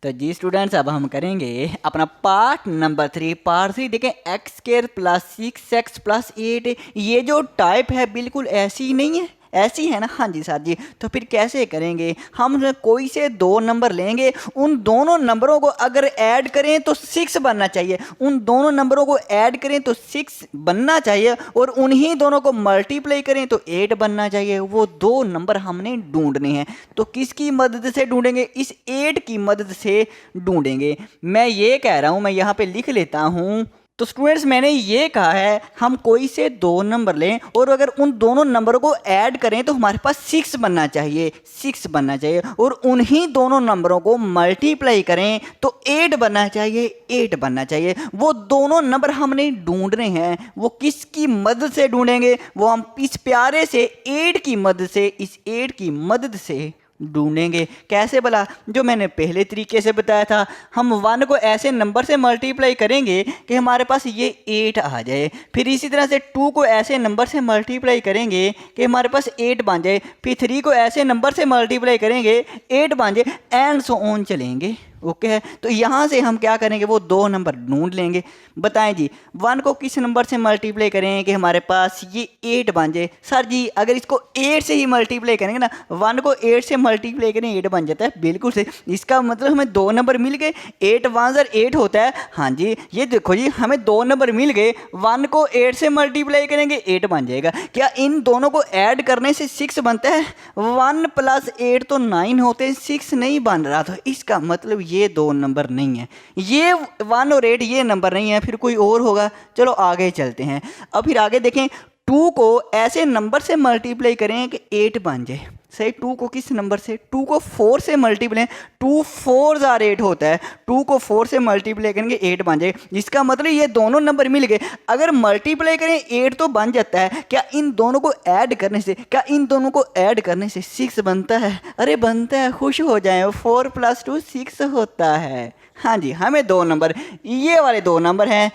A: तो जी स्टूडेंट्स, अब हम करेंगे अपना पार्ट नंबर 3। पार्ट 3 देखें, x² + 6x + 8। ये जो टाइप है बिल्कुल ऐसी ही नहीं है, ऐसी है ना? हाँ जी सर जी। तो फिर कैसे करेंगे? हम कोई से दो नंबर लेंगे, उन दोनों नंबरों को अगर ऐड करें तो 6 बनना चाहिए, उन दोनों नंबरों को ऐड करें तो 6 बनना चाहिए, और उन्हीं दोनों को मल्टीप्लाई करें तो 8 बनना चाहिए। वो दो नंबर हमने ढूंढने हैं। तो किसकी मदद से ढूंढेंगे? इस 8 की मदद से ढूंढेंगे। मैं ये कह रहा हूं, मैं यहाँ पे लिख लेता हूं। तो स्टूडेंट्स मैंने ये कहा है हम कोई से दो नंबर लें और अगर उन दोनों नंबरों को ऐड करें तो हमारे पास 6 बनना चाहिए, 6 बनना चाहिए, और उन्हीं दोनों नंबरों को मल्टीप्लाई करें तो 8 बनना चाहिए, 8 बनना चाहिए। वो दोनों नंबर हमने ढूंढने हैं। वो किसकी मदद से ढूंढेंगे? वो हम इस प्यारे से 8 की मदद से, इस 8 की मदद से ढूंढेंगे। कैसे भला? जो मैंने पहले तरीके से बताया था, हम 1 को ऐसे नंबर से मल्टीप्लाई करेंगे कि हमारे पास ये 8 आ जाए। फिर इसी तरह से 2 को ऐसे नंबर से मल्टीप्लाई करेंगे कि हमारे पास 8 बन जाए। फिर 3 को ऐसे नंबर से मल्टीप्लाई करेंगे 8 बन जाए, एंड सो ऑन चलेंगे। ओके है। तो यहाँ से हम क्या करेंगे? वो दो नंबर ढूंढ लेंगे। बताएं जी, 1 को किस नंबर से मल्टीप्लाई करें कि हमारे पास ये 8 बन जाए? सर जी अगर इसको 8 से ही मल्टीप्लाई करेंगे ना, 1 को 8 से मल्टीप्लाई करें 8 बन जाता है। बिल्कुल से, इसका मतलब हमें दो नंबर मिल गए। 8 1 8 होता है। हाँ जी, ये देखो जी हमें दो नंबर मिल गए। 1 को 8 से मल्टीप्लाई करेंगे 8 बन जाएगा। क्या इन दोनों को ऐड करने से 6 बनता है? 1 + 8 तो 9 होते हैं, 6 नहीं बन रहा। तो इसका मतलब ये दो नंबर नहीं है, ये 1 और 8 ये नंबर नहीं है, फिर कोई और होगा। चलो आगे चलते हैं। अब फिर आगे देखें, 2 को ऐसे नंबर से मल्टीप्लाई करें कि 8 बन जाए। सही, 2 को किस नंबर से? 2 को 4 से मल्टीप्लाई, 2 4 8 होता है। 2 को 4 से मल्टीप्लाई करेंगे 8 बन जाए। इसका मतलब ये दोनों नंबर मिल गए। अगर मल्टीप्लाई करें 8 तो बन जाता है। क्या इन दोनों को ऐड करने से, क्या इन दोनों को ऐड करने से 6 बनता है? अरे बनता है, खुश हो जाए। 4 + 2 6 होता है। हाँ जी, हमें दो नंबर, ये वाले दो नंबर हैं।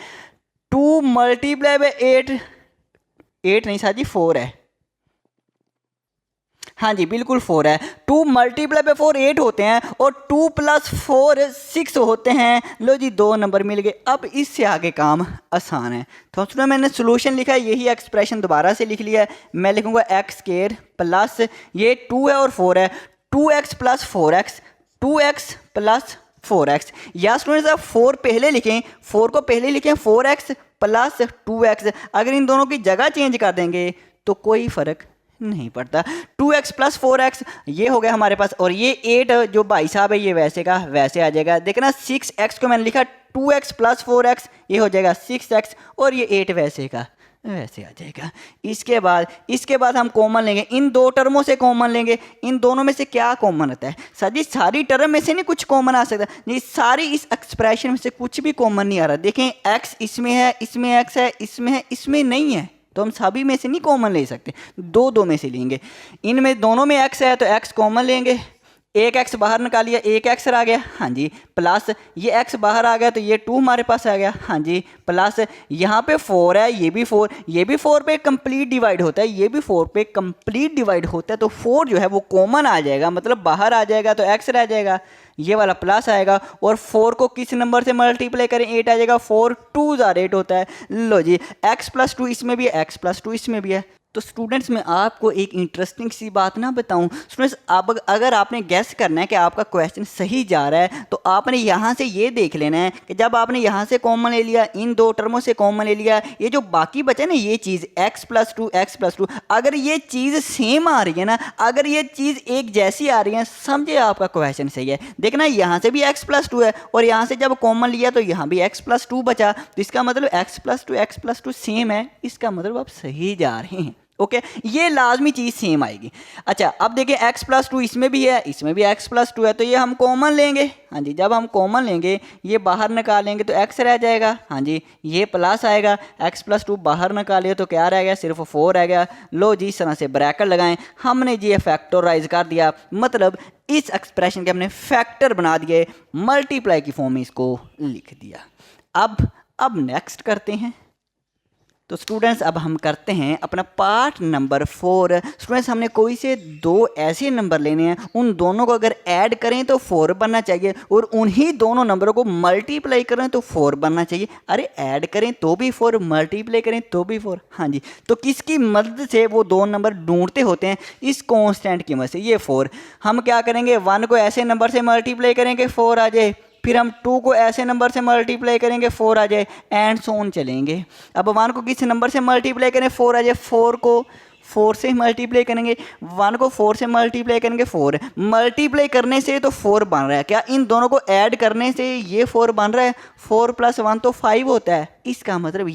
A: 2 × 8, 8 नहीं साथी 4 है। हाँ जी बिल्कुल 4 है। 2 × 4 8 होते हैं और 2 + 4 6 होते हैं। लो जी दो नंबर मिल गए। अब इससे आगे काम आसान है। तो सुनो, मैंने सोल्यूशन लिखा है, यही एक्सप्रेशन दोबारा से लिख लिया है। मैं लिखूंगा x² प्लस ये 2 है और 4 है, 2x + 4x, 2x + 4x। या स्टूडेंट्स आप 4 पहले लिखें, 4 को पहले लिखें, 4x + 2x। अगर इन दोनों की जगह चेंज कर देंगे तो कोई फ़र्क नहीं पड़ता। 2x + 4x ये हो गया हमारे पास, और ये 8 जो भाई साहब है ये वैसे का वैसे आ जाएगा। देखना 6x को मैंने लिखा 2x + 4x, ये हो जाएगा 6x, और ये 8 वैसे का वैसे आ जाएगा। इसके बाद हम कॉमन लेंगे, इन दो टर्मों से कॉमन लेंगे। इन दोनों में से क्या कॉमन आता है? सर जी सारी टर्म में से नहीं कुछ कॉमन आ सकता, नहीं सारी इस एक्सप्रेशन में से कुछ भी कॉमन नहीं आ रहा। देखें x इसमें है, इसमें x है, इसमें है, इसमें नहीं है, तो हम सभी में से नहीं कॉमन ले सकते, दो में से लेंगे। इनमें दोनों में x है तो x कॉमन लेंगे। एक x बाहर निकालिए, एक x आ गया। हाँ जी, प्लस ये x बाहर आ गया तो ये 2 हमारे पास आ गया। हाँ जी, प्लस यहाँ पे 4 है, ये भी 4, ये भी 4 पे कंप्लीट डिवाइड होता है, ये भी 4 पे कंप्लीट डिवाइड होता है। तो 4 जो है वो कॉमन आ जाएगा, मतलब बाहर आ जाएगा तो x रह जाएगा, ये वाला प्लस आएगा। और 4 को किस नंबर से मल्टीप्लाई करें? 8 आ जाएगा। 4 2 8 होता है। लो जी, x + 2 इसमें भी है, x + 2 इसमें भी है। तो स्टूडेंट्स मैं आपको एक इंटरेस्टिंग सी बात ना बताऊं स्टूडेंट्स, अब अगर आपने गैस करना है कि आपका क्वेश्चन सही जा रहा है तो आपने यहाँ से ये देख लेना है कि जब आपने यहाँ से कॉमन ले लिया, इन दो टर्मों से कॉमन ले लिया, ये जो बाकी बचे ना ये चीज़ x + 2 x + 2, अगर ये चीज़ सेम आ रही है ना, अगर ये चीज़ एक जैसी आ रही है, समझे आपका क्वेश्चन सही है। देखना यहाँ से भी x + 2 है और यहाँ से जब कॉमन लिया तो यहाँ भी x + 2 बचा, तो इसका मतलब x + 2 सेम है, इसका मतलब आप सही जा रहे हैं। ओके, ये लाजमी चीज़ सेम आएगी। अच्छा अब देखिए x + 2 इसमें भी है, इसमें भी x + 2 है, तो ये हम कॉमन लेंगे। हाँ जी, जब हम कॉमन लेंगे ये बाहर निकालेंगे तो x रह जाएगा। हाँ जी, ये प्लस आएगा, x + 2 बाहर निकालिए तो क्या रह गया? सिर्फ 4 रह गया। लो जी इस तरह से ब्रैकेट लगाएं, हमने ये फैक्टराइज कर दिया, मतलब इस एक्सप्रेशन के हमने फैक्टर बना दिए, मल्टीप्लाई की फॉर्म में इसको लिख दिया। अब नेक्स्ट करते हैं। तो स्टूडेंट्स अब हम करते हैं अपना पार्ट नंबर 4। स्टूडेंट्स हमने कोई से दो ऐसे नंबर लेने हैं, उन दोनों को अगर ऐड करें तो 4 बनना चाहिए और उन्हीं दोनों नंबरों को मल्टीप्लाई करें तो 4 बनना चाहिए। अरे ऐड करें तो भी 4, मल्टीप्लाई करें तो भी 4। हाँ जी, तो किसकी मदद से वो दो नंबर ढूंढते होते हैं? इस कॉन्स्टेंट की मदद से। ये 4 हम क्या करेंगे, 1 को ऐसे नंबर से मल्टीप्लाई करेंगे 4 आ जाए, फिर हम 2 को ऐसे नंबर से मल्टीप्लाई करेंगे 4 आ जाए, एंड सो ऑन चलेंगे। अब 1 को किस नंबर से मल्टीप्लाई करें 4 आ जाए, 4 को 4 से मल्टीप्लाई करेंगे, 1 को 4 से मल्टीप्लाई करेंगे 4, मल्टीप्लाई करने से तो 4 बन रहा है। क्या इन दोनों को ऐड करने से ये 4 बन रहा है? 4 + 1 तो 5 होता है। इसका मतलब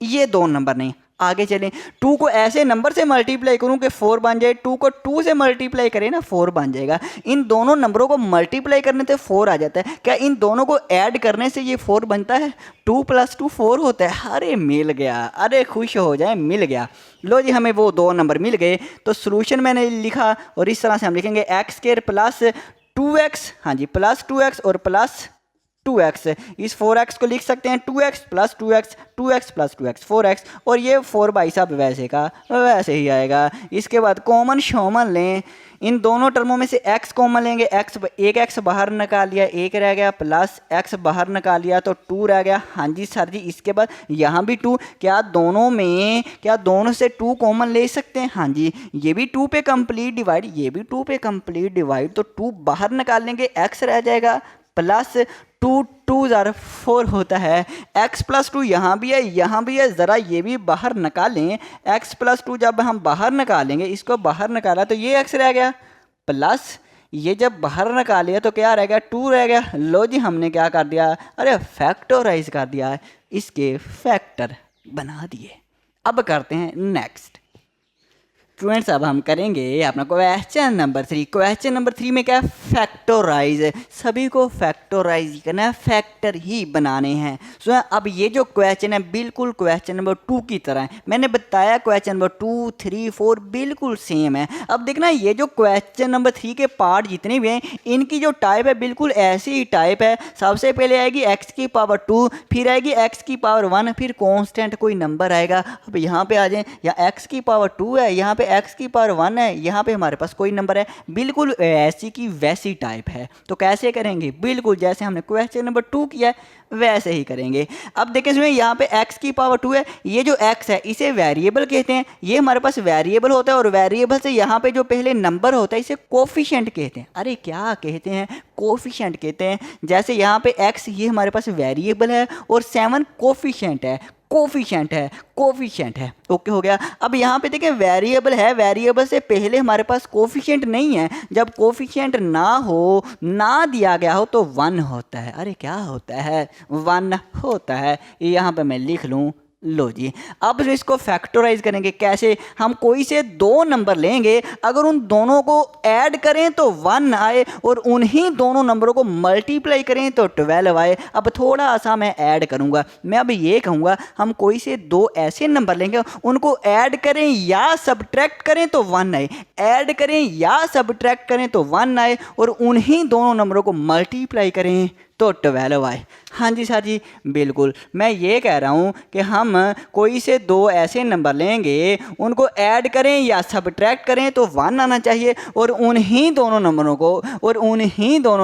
A: ये दो नंबर नहीं। आगे चलें, 2 को ऐसे नंबर से मल्टीप्लाई करूं कि 4 बन जाए, 2 को 2 से मल्टीप्लाई करें ना 4 बन जाएगा। इन दोनों नंबरों को मल्टीप्लाई करने से 4 आ जाता है। क्या इन दोनों को ऐड करने से ये 4 बनता है? 2 + 2 4 होता है। अरे मिल गया, अरे खुश हो जाए, मिल गया। लो जी, हमें वो दो नंबर मिल गए। तो सोल्यूशन मैंने लिखा और इस तरह से हम लिखेंगे x² + 2x, हाँ जी, +2x और +2x। इस 4x को लिख सकते हैं 2x + 2x, 2x + 2x 4x, और ये 4 भाई साहब वैसे का वैसे ही आएगा। इसके बाद कॉमन शॉमन लें, इन दोनों टर्मों में से x कॉमन लेंगे, एक x बाहर निकाल लिया, 1 रह गया, प्लस x बाहर निकाल लिया तो 2 रह गया। हाँ जी सर जी, इसके बाद यहाँ भी 2। क्या दोनों से 2 कॉमन ले सकते हैं? हाँ जी, ये भी 2 पे कंप्लीट डिवाइड, ये भी 2 पे कंप्लीट डिवाइड, तो 2 बाहर निकाल लेंगे, x रह जाएगा, प्लस 2 2 ज़रा 4 होता है। x + 2 यहाँ भी है, ज़रा ये भी बाहर निकालें। x + 2 जब हम बाहर निकालेंगे, इसको बाहर निकाला तो ये x रह गया, प्लस ये जब बाहर निकाले तो क्या रह गया, 2 रह गया। लो जी, हमने क्या कर दिया, अरे फैक्टराइज कर दिया, इसके फैक्टर बना दिए। अब करते हैं नेक्स्ट। स्टूडेंट्स अब हम करेंगे अपना क्वेश्चन नंबर 3। क्वेश्चन नंबर 3 में क्या है, फैक्टराइज। सभी को फैक्टराइज करना है, फैक्टर ही बनाने हैं। सो अब ये जो क्वेश्चन है बिल्कुल क्वेश्चन नंबर 2 की तरह है। मैंने बताया क्वेश्चन नंबर 2, 3, 4 बिल्कुल सेम है। अब देखना, ये जो क्वेश्चन नंबर 3 के पार्ट जितने भी हैं, इनकी जो टाइप है बिल्कुल ऐसी ही टाइप है। सबसे पहले आएगी x⁻², फिर आएगी x⁻1, फिर कॉन्स्टेंट कोई नंबर आएगा। अब यहाँ पे आ जाए, यहाँ x⁻2 है, यहाँ पे x⁻1 है, यहाँ पे हमारे पास कोई नंबर है। बिल्कुल ऐसी की वैसी टाइप है। तो कैसे करेंगे, बिल्कुल जैसे हमने क्वेश्चन नंबर 2 किया है वैसे ही करेंगे। अब देखें इसमें यहाँ पे x⁻2 है, ये जो x है इसे वेरिएबल कहते हैं। ये हमारे पास वेरिएबल होता है और वेरिएबल से यहाँ पे जो पहले नंबर होता है इसे कोफिशिएंट कहते हैं। अरे क्या कहते हैं, कोफिशिएंट कहते हैं। जैसे यहाँ पे x ये हमारे पास वेरिएबल है और 7 कोफिशिएंट है। ओके हो गया। अब यहाँ पे देखें वेरिएबल है, वेरिएबल से पहले हमारे पास कोफिशिएंट नहीं है। जब कोफिशिएंट ना दिया गया हो तो 1 होता है। अरे क्या होता है, 1 होता है। यहाँ पे मैं लिख लूँ, लो जी। अब इसको फैक्टराइज करेंगे कैसे, हम कोई से दो नंबर लेंगे, अगर उन दोनों को ऐड करें तो 1 आए और उन्हीं दोनों नंबरों को मल्टीप्लाई करें तो 12 आए। अब थोड़ा सा मैं ऐड करूंगा, मैं अब ये कहूँगा हम कोई से दो ऐसे नंबर लेंगे, उनको ऐड करें या सब्ट्रैक्ट करें तो 1 आए, ऐड करें या सब्ट्रैक्ट करें तो 1 आए और उन्हीं दोनों नंबरों को मल्टीप्लाई करें तो 12 आए। हाँ जी सर जी, बिल्कुल मैं ये कह रहा हूँ कि हम कोई से दो ऐसे नंबर लेंगे, उनको ऐड करें या सब्ट्रैक्ट करें तो 1 आना चाहिए और उन्हीं दोनों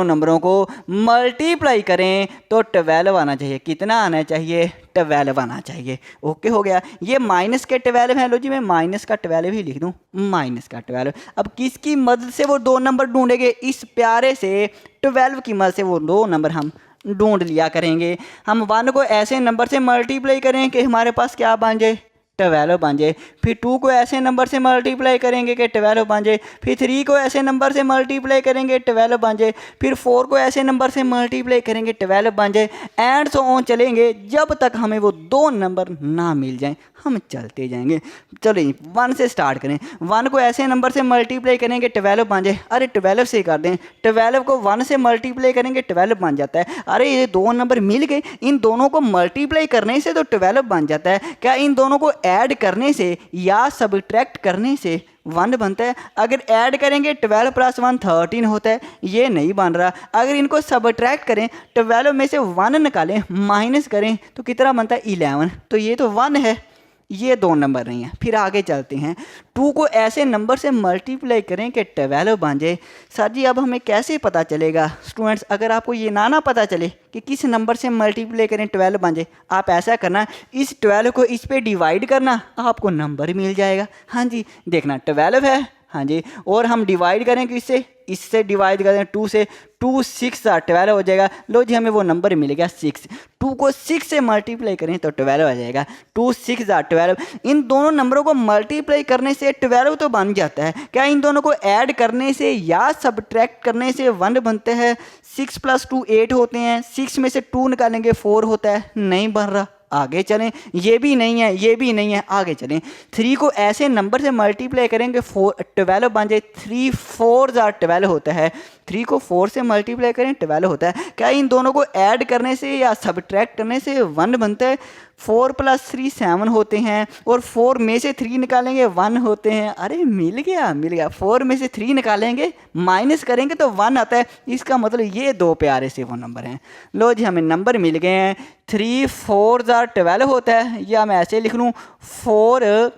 A: नंबरों को मल्टीप्लाई करें तो 12 आना चाहिए। कितना आना चाहिए, 12 आना चाहिए। ओके हो गया। ये माइनस के 12 है, लो जी मैं माइनस का 12 ही लिख दूँ, माइनस का 12। अब किसकी मदद से वो दो नंबर ढूंढेंगे, इस प्यारे से 12 की मदद से वो दो नंबर हम ढूंढ लिया करेंगे। हम 1 को ऐसे नंबर से मल्टीप्लाई करें कि हमारे पास क्या बन जाए, 12 बन जाए। फिर 2 को ऐसे नंबर से मल्टीप्लाई करेंगे कि 12 बन जाए। फिर 3 को ऐसे नंबर से मल्टीप्लाई करेंगे 12 बन जाए। फिर 4 को ऐसे नंबर से मल्टीप्लाई करेंगे 12 बन जाए, एंड सो ऑन चलेंगे जब तक हमें वो दो नंबर ना मिल जाएं। हम चलते जाएंगे। चलिए 1 से स्टार्ट करें। 1 को ऐसे नंबर से मल्टीप्लाई करेंगे 12 बन जाए। अरे 12 से कर दें, 12 को 1 से मल्टीप्लाई करेंगे 12 बन जाता है। अरे ये दो नंबर मिल गए, इन दोनों को मल्टीप्लाई करने से तो 12 बन जाता है। क्या इन दोनों को ऐड करने से या सब्ट्रैक्ट करने से 1 बनता है? अगर ऐड करेंगे 12 + 1 13 होता है, ये नहीं बन रहा। अगर इनको सब्ट्रैक्ट करें, 12 में से 1 निकालें, माइनस करें तो कितना बनता है, 11। तो ये तो 1 है, ये 2 नंबर नहीं है। फिर आगे चलते हैं, 2 को ऐसे नंबर से मल्टीप्लाई करें कि 12 बन जाए। सर जी अब हमें कैसे पता चलेगा? स्टूडेंट्स अगर आपको ये ना पता चले कि किस नंबर से मल्टीप्लाई करें 12 बन जाए, आप ऐसा करना, इस 12 को इस पे डिवाइड करना, आपको नंबर मिल जाएगा। हाँ जी देखना 12 है, हाँ जी, और हम डिवाइड करें किससे? इससे डिवाइड करें 2 से, 2 6 12 हो जाएगा। लो जी हमें वो नंबर मिल गया 6। 2 को 6 से मल्टीप्लाई करें तो 12 आ जाएगा। 2 6 12। इन दोनों नंबरों को मल्टीप्लाई करने से 12 तो बन जाता है। क्या इन दोनों को ऐड करने से या सब्ट्रैक्ट करने से 1 बनते हैं? 6 + 2 8 होते हैं। 6 में से 2 निकालेंगे 4 होता है, नहीं बन रहा। आगे चलें, ये भी नहीं है, ये भी नहीं है, आगे चलें। 3 को ऐसे नंबर से मल्टीप्लाई करेंगे 12 बन जाए। 3 4 12 होता है। 3 को 4 से मल्टीप्लाई करें 12 होता है। क्या इन दोनों को ऐड करने से या सब्ट्रैक्ट करने से 1 बनता है? 4 + 3 7 होते हैं, और 4 में से 3 निकालेंगे 1 होते हैं। अरे मिल गया, मिल गया। 4 में से 3 निकालेंगे, माइनस करेंगे तो 1 आता है। इसका मतलब ये 2 प्यारे से वो नंबर हैं। लो जी हमें नंबर मिल गए हैं। 3 4 12 होता है, या मैं ऐसे लिख लूँ 4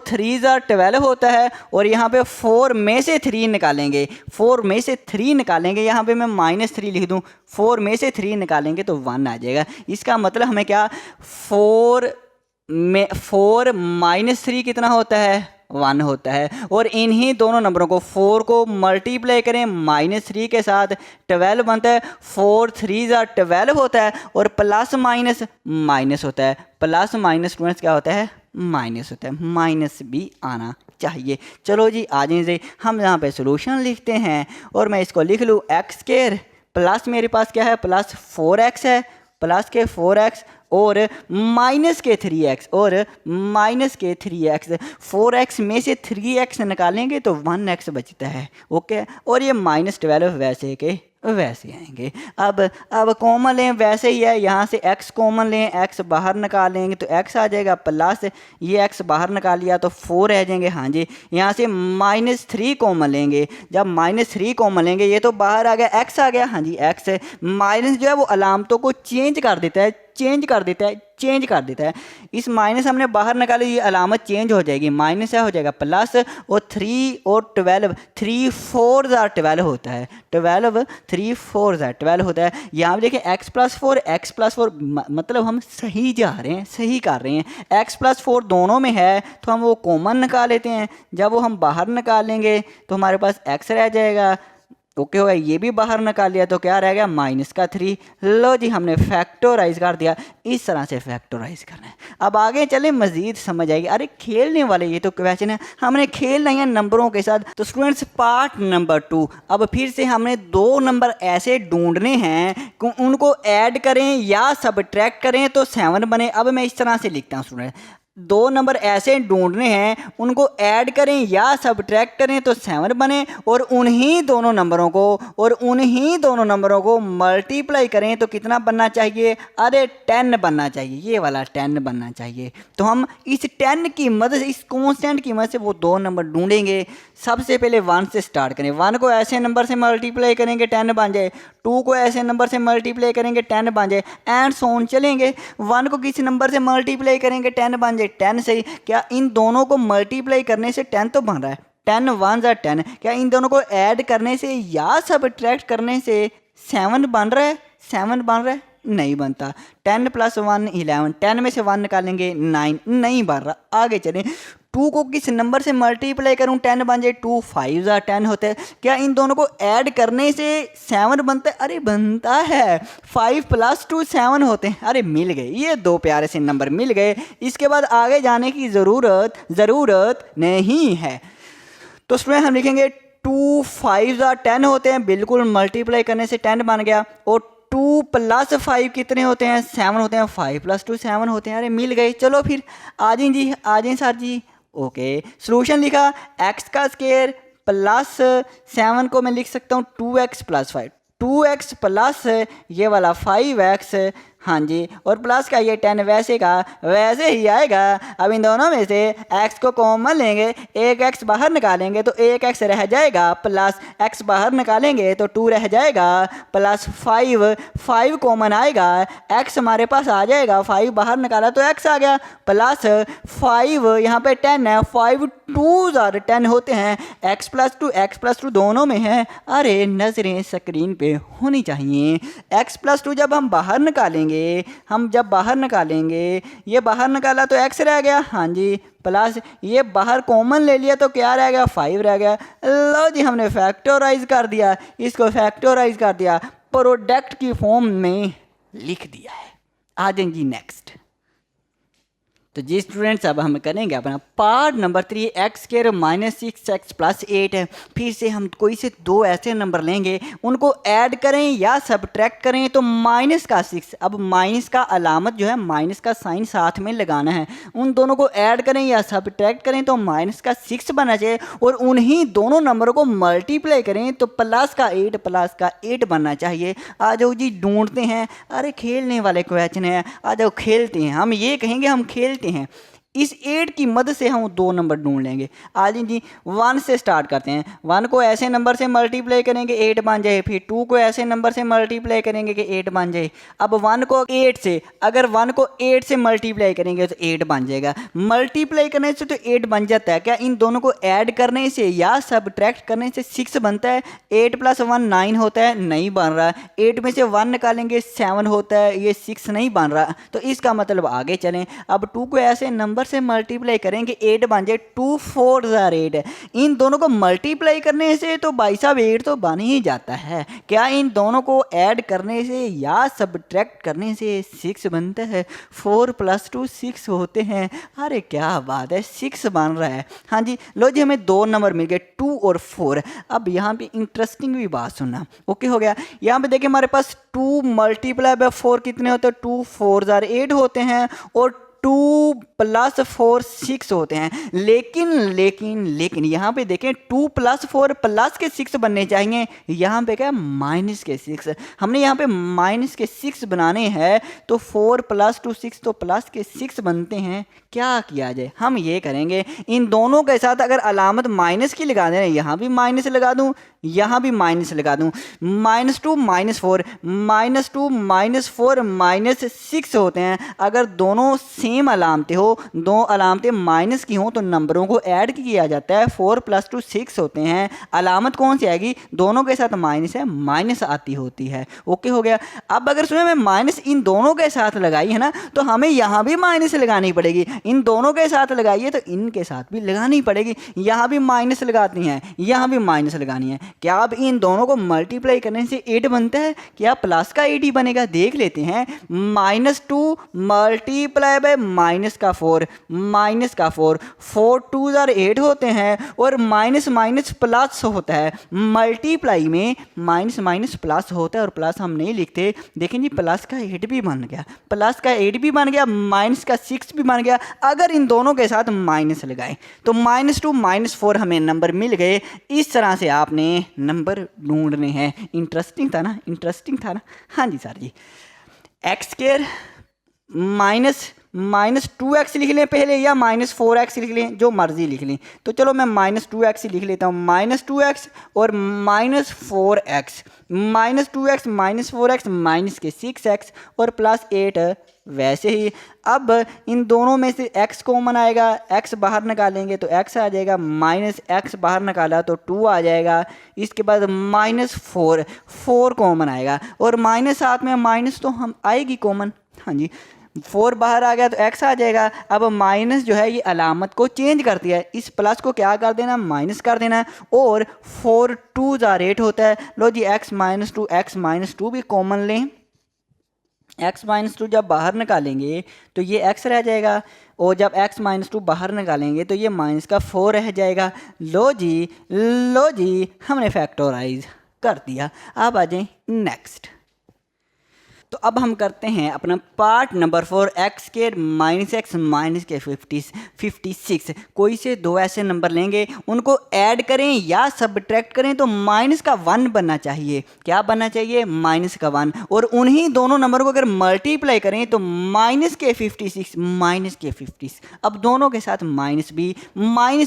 A: 3 12 होता है, और यहाँ पे 4 में से 3 निकालेंगे। 4 में से 3 निकालेंगे, यहाँ पे मैं -3 लिख दूँ। 4 में से 3 निकालेंगे तो 1 आ जाएगा। इसका मतलब हमें क्या, 4 -3 कितना होता है? 1 होता है। और इन्हीं दोनों नंबरों को 4 को मल्टीप्लाई करें -3 के साथ, 12 बनता है। 4 3 12 होता है, और प्लस माइनस माइनस होता है। प्लस माइनस स्टूडेंट्स क्या होता है? माइनस होता है। माइनस भी आना चाहिए। चलो जी आ जाइए, हम यहाँ पे सोल्यूशन लिखते हैं, और मैं इसको लिख लूँ x² प्लस मेरे पास क्या है? प्लस 4x है, प्लस के 4x और माइनस के 3x और माइनस के 3x। 4x में से 3x निकालेंगे तो 1x बचता है। ओके, और ये -12 वैसे के वैसे आएंगे। अब कॉमन लें, वैसे ही है, यहाँ से x कॉमन लें, x बाहर निकालेंगे तो x आ जाएगा, प्लस ये x बाहर निकाल लिया तो 4 रह जाएंगे। हाँ जी, यहाँ से -3 कॉमन लेंगे, जब -3 कॉमन लेंगे ये तो बाहर आ गया, x आ गया। हाँ जी, x माइनस जो है वो अलामतों को चेंज कर देता है, चेंज कर देता है। इस माइनस हमने बाहर निकाली, ये अलामत चेंज हो जाएगी, माइनस हो जाएगा प्लस, और 3 और 12, 3 4 12 होता है। 12 3 4 12 होता है। यहाँ पे देखिए x + 4 मतलब हम सही जा रहे हैं, सही कर रहे हैं। x + 4 दोनों में है तो हम वो कॉमन निकाल लेते हैं। जब वो हम बाहर निकालेंगे तो हमारे पास x रह जाएगा। ओके होगा, ये भी बाहर निकाल लिया तो क्या रह गया? -3। लो जी हमने फैक्टराइज कर दिया। इस तरह से फैक्टराइज करना है। अब आगे चले, मजीद समझ आएगी। अरे खेलने वाले ये तो क्वेश्चन है, हमने खेलना है नंबरों के साथ। तो स्टूडेंट्स पार्ट नंबर 2, अब फिर से हमने 2 नंबर ऐसे ढूंढने हैं कि उनको ऐड करें या सब्ट्रैक्ट करें तो 7 बने। अब मैं इस तरह से लिखता हूँ स्टूडेंट, 2 नंबर ऐसे ढूंढने हैं, उनको ऐड करें या सब्ट्रैक्ट करें तो 7 बने, और उन्हीं दोनों नंबरों को मल्टीप्लाई करें तो कितना बनना चाहिए? अरे 10 बनना चाहिए, ये वाला 10 बनना चाहिए। तो हम इस 10 की मदद से, इस कांस्टेंट की मदद से वो 2 नंबर ढूंढेंगे। सबसे पहले 1 से स्टार्ट करें। 1 को ऐसे नंबर से मल्टीप्लाई करेंगे 10 बन जाए। 2 को ऐसे नंबर से मल्टीप्लाई करेंगे 10 बन जाए, एंड सो ऑन चलेंगे। 1 को किसी नंबर से मल्टीप्लाई करेंगे 10 बन जाए, 10 से। क्या इन दोनों को मल्टीप्लाई करने से 10 तो बन रहा है? 10 1 10। क्या इन दोनों को ऐड करने से या सब्ट्रैक्ट करने से 7 बन रहा है? 7 बन रहा है? नहीं बनता। 10 + 1 11, 10 में से 1 निकालेंगे 9, नहीं बन रहा। आगे चलें, 2 को किस नंबर से मल्टीप्लाई करूं 10 बन जाए? 2 5 10 होता है। क्या इन दोनों को ऐड करने से 7 बनता है? अरे बनता है। 5 + 2 7 होते हैं। अरे मिल गए, ये 2 प्यारे से नंबर मिल गए। इसके बाद आगे जाने की ज़रूरत नहीं है। तो स्टूडेंट हम लिखेंगे 2 5 10 होते हैं, बिल्कुल मल्टीप्लाई करने से 10 बन गया। और 2 + 5 कितने होते हैं? 7 होते हैं। 5 + 2 7 होते हैं। अरे मिल गए। चलो फिर आ जाइए जी, आ जाइए सर जी। ओके, सोल्यूशन लिखा, x² प्लस 7 को मैं लिख सकता हूँ 2x + 5, 2x प्लस ये वाला 5x। हाँ जी, और प्लस का ये 10 वैसे का वैसे ही आएगा। अब इन दोनों में से x को कॉमन लेंगे, एक x बाहर निकालेंगे तो एक x रह जाएगा, प्लस x बाहर निकालेंगे तो 2 रह जाएगा, प्लस 5 कॉमन आएगा, x हमारे पास आ जाएगा, 5 बाहर निकाला तो x आ गया, प्लस 5 यहाँ पे 10 है, 5 2 और 10 होते हैं, x+2 दोनों में है। अरे नजरें स्क्रीन पे होनी चाहिए। x+2 जब हम बाहर निकालेंगे, ये बाहर निकाला तो x रह गया, हाँ जी, प्लस ये बाहर कॉमन ले लिया तो क्या रह गया, 5 रह गया। लो जी हमने फैक्टराइज कर दिया, इसको फैक्टराइज कर दिया, प्रोडक्ट की फॉर्म में लिख दिया है। आ जाएंगी नेक्स्ट। तो जी स्टूडेंट्स अब हम करेंगे अपना पार्ट नंबर 3 x² -6x + 8 है। फिर से हम कोई से दो ऐसे नंबर लेंगे, उनको ऐड करें या सब्ट्रैक्ट करें तो माइनस का 6, अब माइनस का अलामत जो है, माइनस का साइन साथ में लगाना है, उन दोनों को ऐड करें या सब्ट्रैक्ट करें तो माइनस का 6 बनना चाहिए, और उन्हीं दोनों नंबरों को मल्टीप्लाई करें तो प्लस का 8 बनना चाहिए। आ जाओ जी ढूंढते हैं। अरे खेलने वाले क्वेश्चन है, आ जाओ खेलते हैं। हम ये कहेंगे हम खेलते हैं, इस 8 की मदद से हम दो नंबर ढूंढ लेंगे। आज जी 1 से स्टार्ट करते हैं। 1 को ऐसे नंबर से मल्टीप्लाई करेंगे 8 बन जाए, फिर 2 को ऐसे नंबर से मल्टीप्लाई करेंगे कि 8 बन जाए। अब 1 को 8 से, अगर 1 को 8 से मल्टीप्लाई करेंगे तो 8 बन जाएगा। मल्टीप्लाई करने से तो 8 बन जाता है, क्या इन दोनों को ऐड करने से या सब्ट्रैक्ट करने से 6 बनता है? 8 + 1 9 होता है, नहीं बन रहा। 8 में से 1 निकालेंगे 7 होता है, ये 6 नहीं बन रहा। तो इसका मतलब आगे चलें। अब 2 को ऐसे नंबर से मल्टीप्लाई करेंगे 8 बन जाए, 2 4 8। इन दोनों को मल्टीप्लाई करने से तो भाई साहब 8 तो बन ही जाता है। क्या इन दोनों को ऐड करने से या सब्ट्रैक्ट करने से 6 बनता है? 4 + 2 6 होते हैं। अरे क्या बात है, 6 बन रहा है। हाँ जी, लो जी हमें दो नंबर मिल गए, 2 और 4। अब यहाँ पे इंटरेस्टिंग भी बात सुनना। ओके हो गया। यहाँ पे देखिए हमारे पास 2 × 4 कितने होते हैं? 2 4 8 होते हैं, और 2 + 4 6 होते हैं। लेकिन यहाँ पे देखें 2 + 4 प्लस के 6 बनने चाहिए, यहाँ पे क्या माइनस के 6। हमने यहाँ पे माइनस के 6 बनाने हैं, तो 4 + 2 6 तो प्लस के 6 बनते हैं। क्या किया जाए? हम ये करेंगे, इन दोनों के साथ अगर अलामत माइनस की लगा देना, यहाँ भी माइनस लगा दूँ, यहाँ भी माइनस लगा दूँ। -2 -4 -2 -4 -6 होते हैं। अगर दोनों सेम अलामतें हो, दो अलामतें माइनस की हों, तो नंबरों को ऐड किया जाता है। 4 + 2 6 होते हैं। अलामत कौन सी आएगी? दोनों के साथ माइनस है, माइनस आती होती है। ओके हो गया। अब अगर सुने मैं माइनस इन दोनों के साथ लगाई है ना, तो हमें यहाँ भी माइनस लगानी पड़ेगी। इन दोनों के साथ लगाइए तो इनके साथ भी लगानी पड़ेगी। यहाँ भी माइनस लगाती हैं, यहाँ भी माइनस लगानी है। क्या अब इन दोनों को मल्टीप्लाई करने से 8 बनता है? क्या प्लस का 8 ही बनेगा? देख लेते हैं। -2 × -4 4 2 8 होते हैं, और माइनस माइनस प्लस होता है। मल्टीप्लाई में माइनस माइनस प्लस होता है, और प्लस हम नहीं लिखते। देखें जी प्लस का 8 भी बन गया, माइनस का 6 भी बन गया। अगर इन दोनों के साथ माइनस लगाएं तो -2 -4 हमें नंबर मिल गए। इस तरह से आपने नंबर ढूंढने हैं। इंटरेस्टिंग था ना? हाँ जी सर जी। x² -2x लिख लें पहले, या -4x लिख लें, जो मर्जी लिख लें। तो चलो मैं -2x लिख लेता हूँ। -2x और -4x, -2x -4x माइनस के 6x और +8 वैसे ही। अब इन दोनों में से x कॉमन आएगा, x बाहर निकालेंगे तो x आ जाएगा, -x बाहर निकाला तो 2 आ जाएगा। इसके बाद -4 कॉमन आएगा, और माइनस साथ में माइनस तो हम आएगी कॉमन। हाँ जी, 4 बाहर आ गया तो x आ जाएगा। अब माइनस जो है ये अलामत को चेंज कर दिया है, इस प्लस को क्या कर देना, माइनस कर देना है, और 4 2 8 होता है। लो जी x -2 भी कॉमन लें। x -2 जब बाहर निकालेंगे तो ये x रह जाएगा, और जब x -2 बाहर निकालेंगे तो ये माइनस का 4 रह जाएगा। लो जी हमने फैक्टराइज कर दिया। अब आ जाए नेक्स्ट। तो अब हम करते हैं अपना पार्ट नंबर 4 एक्स के माइनस एक्स माइनस के 56। कोई से दो ऐसे नंबर लेंगे, उनको ऐड करें या सब्ट्रैक्ट करें तो माइनस का 1 बनना चाहिए। क्या बनना चाहिए? माइनस का 1। और उन्हीं दोनों नंबर को अगर मल्टीप्लाई करें तो माइनस के 56। अब दोनों के साथ माइनस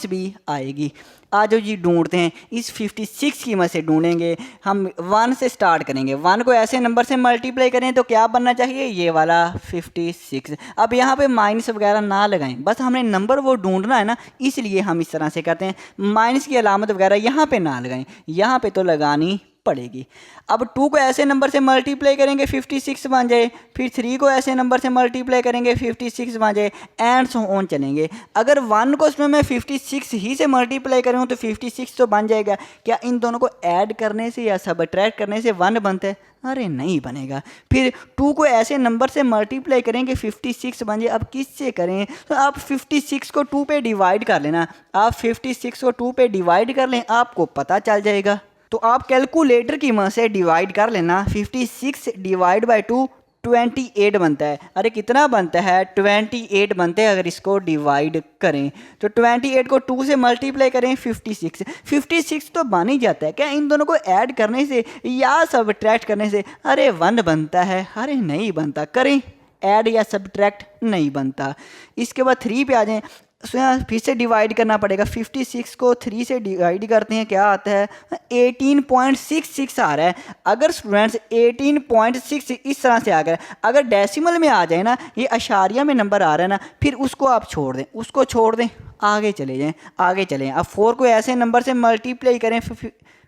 A: भी आएगी। आ जाओ जी ढूंढते हैं। इस 56 की मदद से ढूंढेंगे। हम 1 से स्टार्ट करेंगे। 1 को ऐसे नंबर से मल्टीप्लाई करें तो क्या बनना चाहिए? ये वाला 56। अब यहाँ पे माइनस वगैरह ना लगाएं, बस हमने नंबर वो ढूंढना है ना, इसलिए हम इस तरह से करते हैं। माइनस की अलामत वगैरह यहाँ पे ना लगाएं, यहाँ पे तो लगानी पड़ेगी। अब 2 को ऐसे नंबर से मल्टीप्लाई करेंगे 56 बन जाए, फिर 3 को ऐसे नंबर से मल्टीप्लाई करेंगे 56 बन जाए, एंड सो ऑन चलेंगे। अगर 1 को इसमें मैं 56 ही से मल्टीप्लाई करूँ तो 56 तो बन जाएगा। क्या इन दोनों को ऐड करने से या सब्ट्रैक्ट करने से 1 बनता है? अरे नहीं बनेगा। फिर 2 को ऐसे नंबर से मल्टीप्लाई करेंगे 56 बन जाए। अब किससे करें? तो आप 56 को 2 पे डिवाइड कर लेना। आप 56 को 2 पे डिवाइड कर लें, आपको पता चल जाएगा। तो आप कैलकुलेटर की मदद से डिवाइड कर लेना। 56 डिवाइड बाई 2 28 बनता है। अरे कितना बनता है? 28 बनते हैं। अगर इसको डिवाइड करें तो 28 को 2 से मल्टीप्लाई करें 56 तो बन ही जाता है। क्या इन दोनों को ऐड करने से या सब्ट्रैक्ट करने से अरे 1 बनता है? अरे नहीं बनता। करें ऐड या सब्ट्रैक्ट, नहीं बनता। इसके बाद 3 पे आ जाएं। फिर से डिवाइड करना पड़ेगा। 56 को 3 से डिवाइड करते हैं, क्या आता है? 18.66 आ रहा है। अगर स्टूडेंट्स 18.6 इस तरह से आ गया, अगर डेसिमल में आ जाए ना, ये अशारिया में नंबर आ रहा है ना, फिर उसको आप छोड़ दें, आगे चले जाएं। अब 4 को ऐसे नंबर से मल्टीप्लाई करें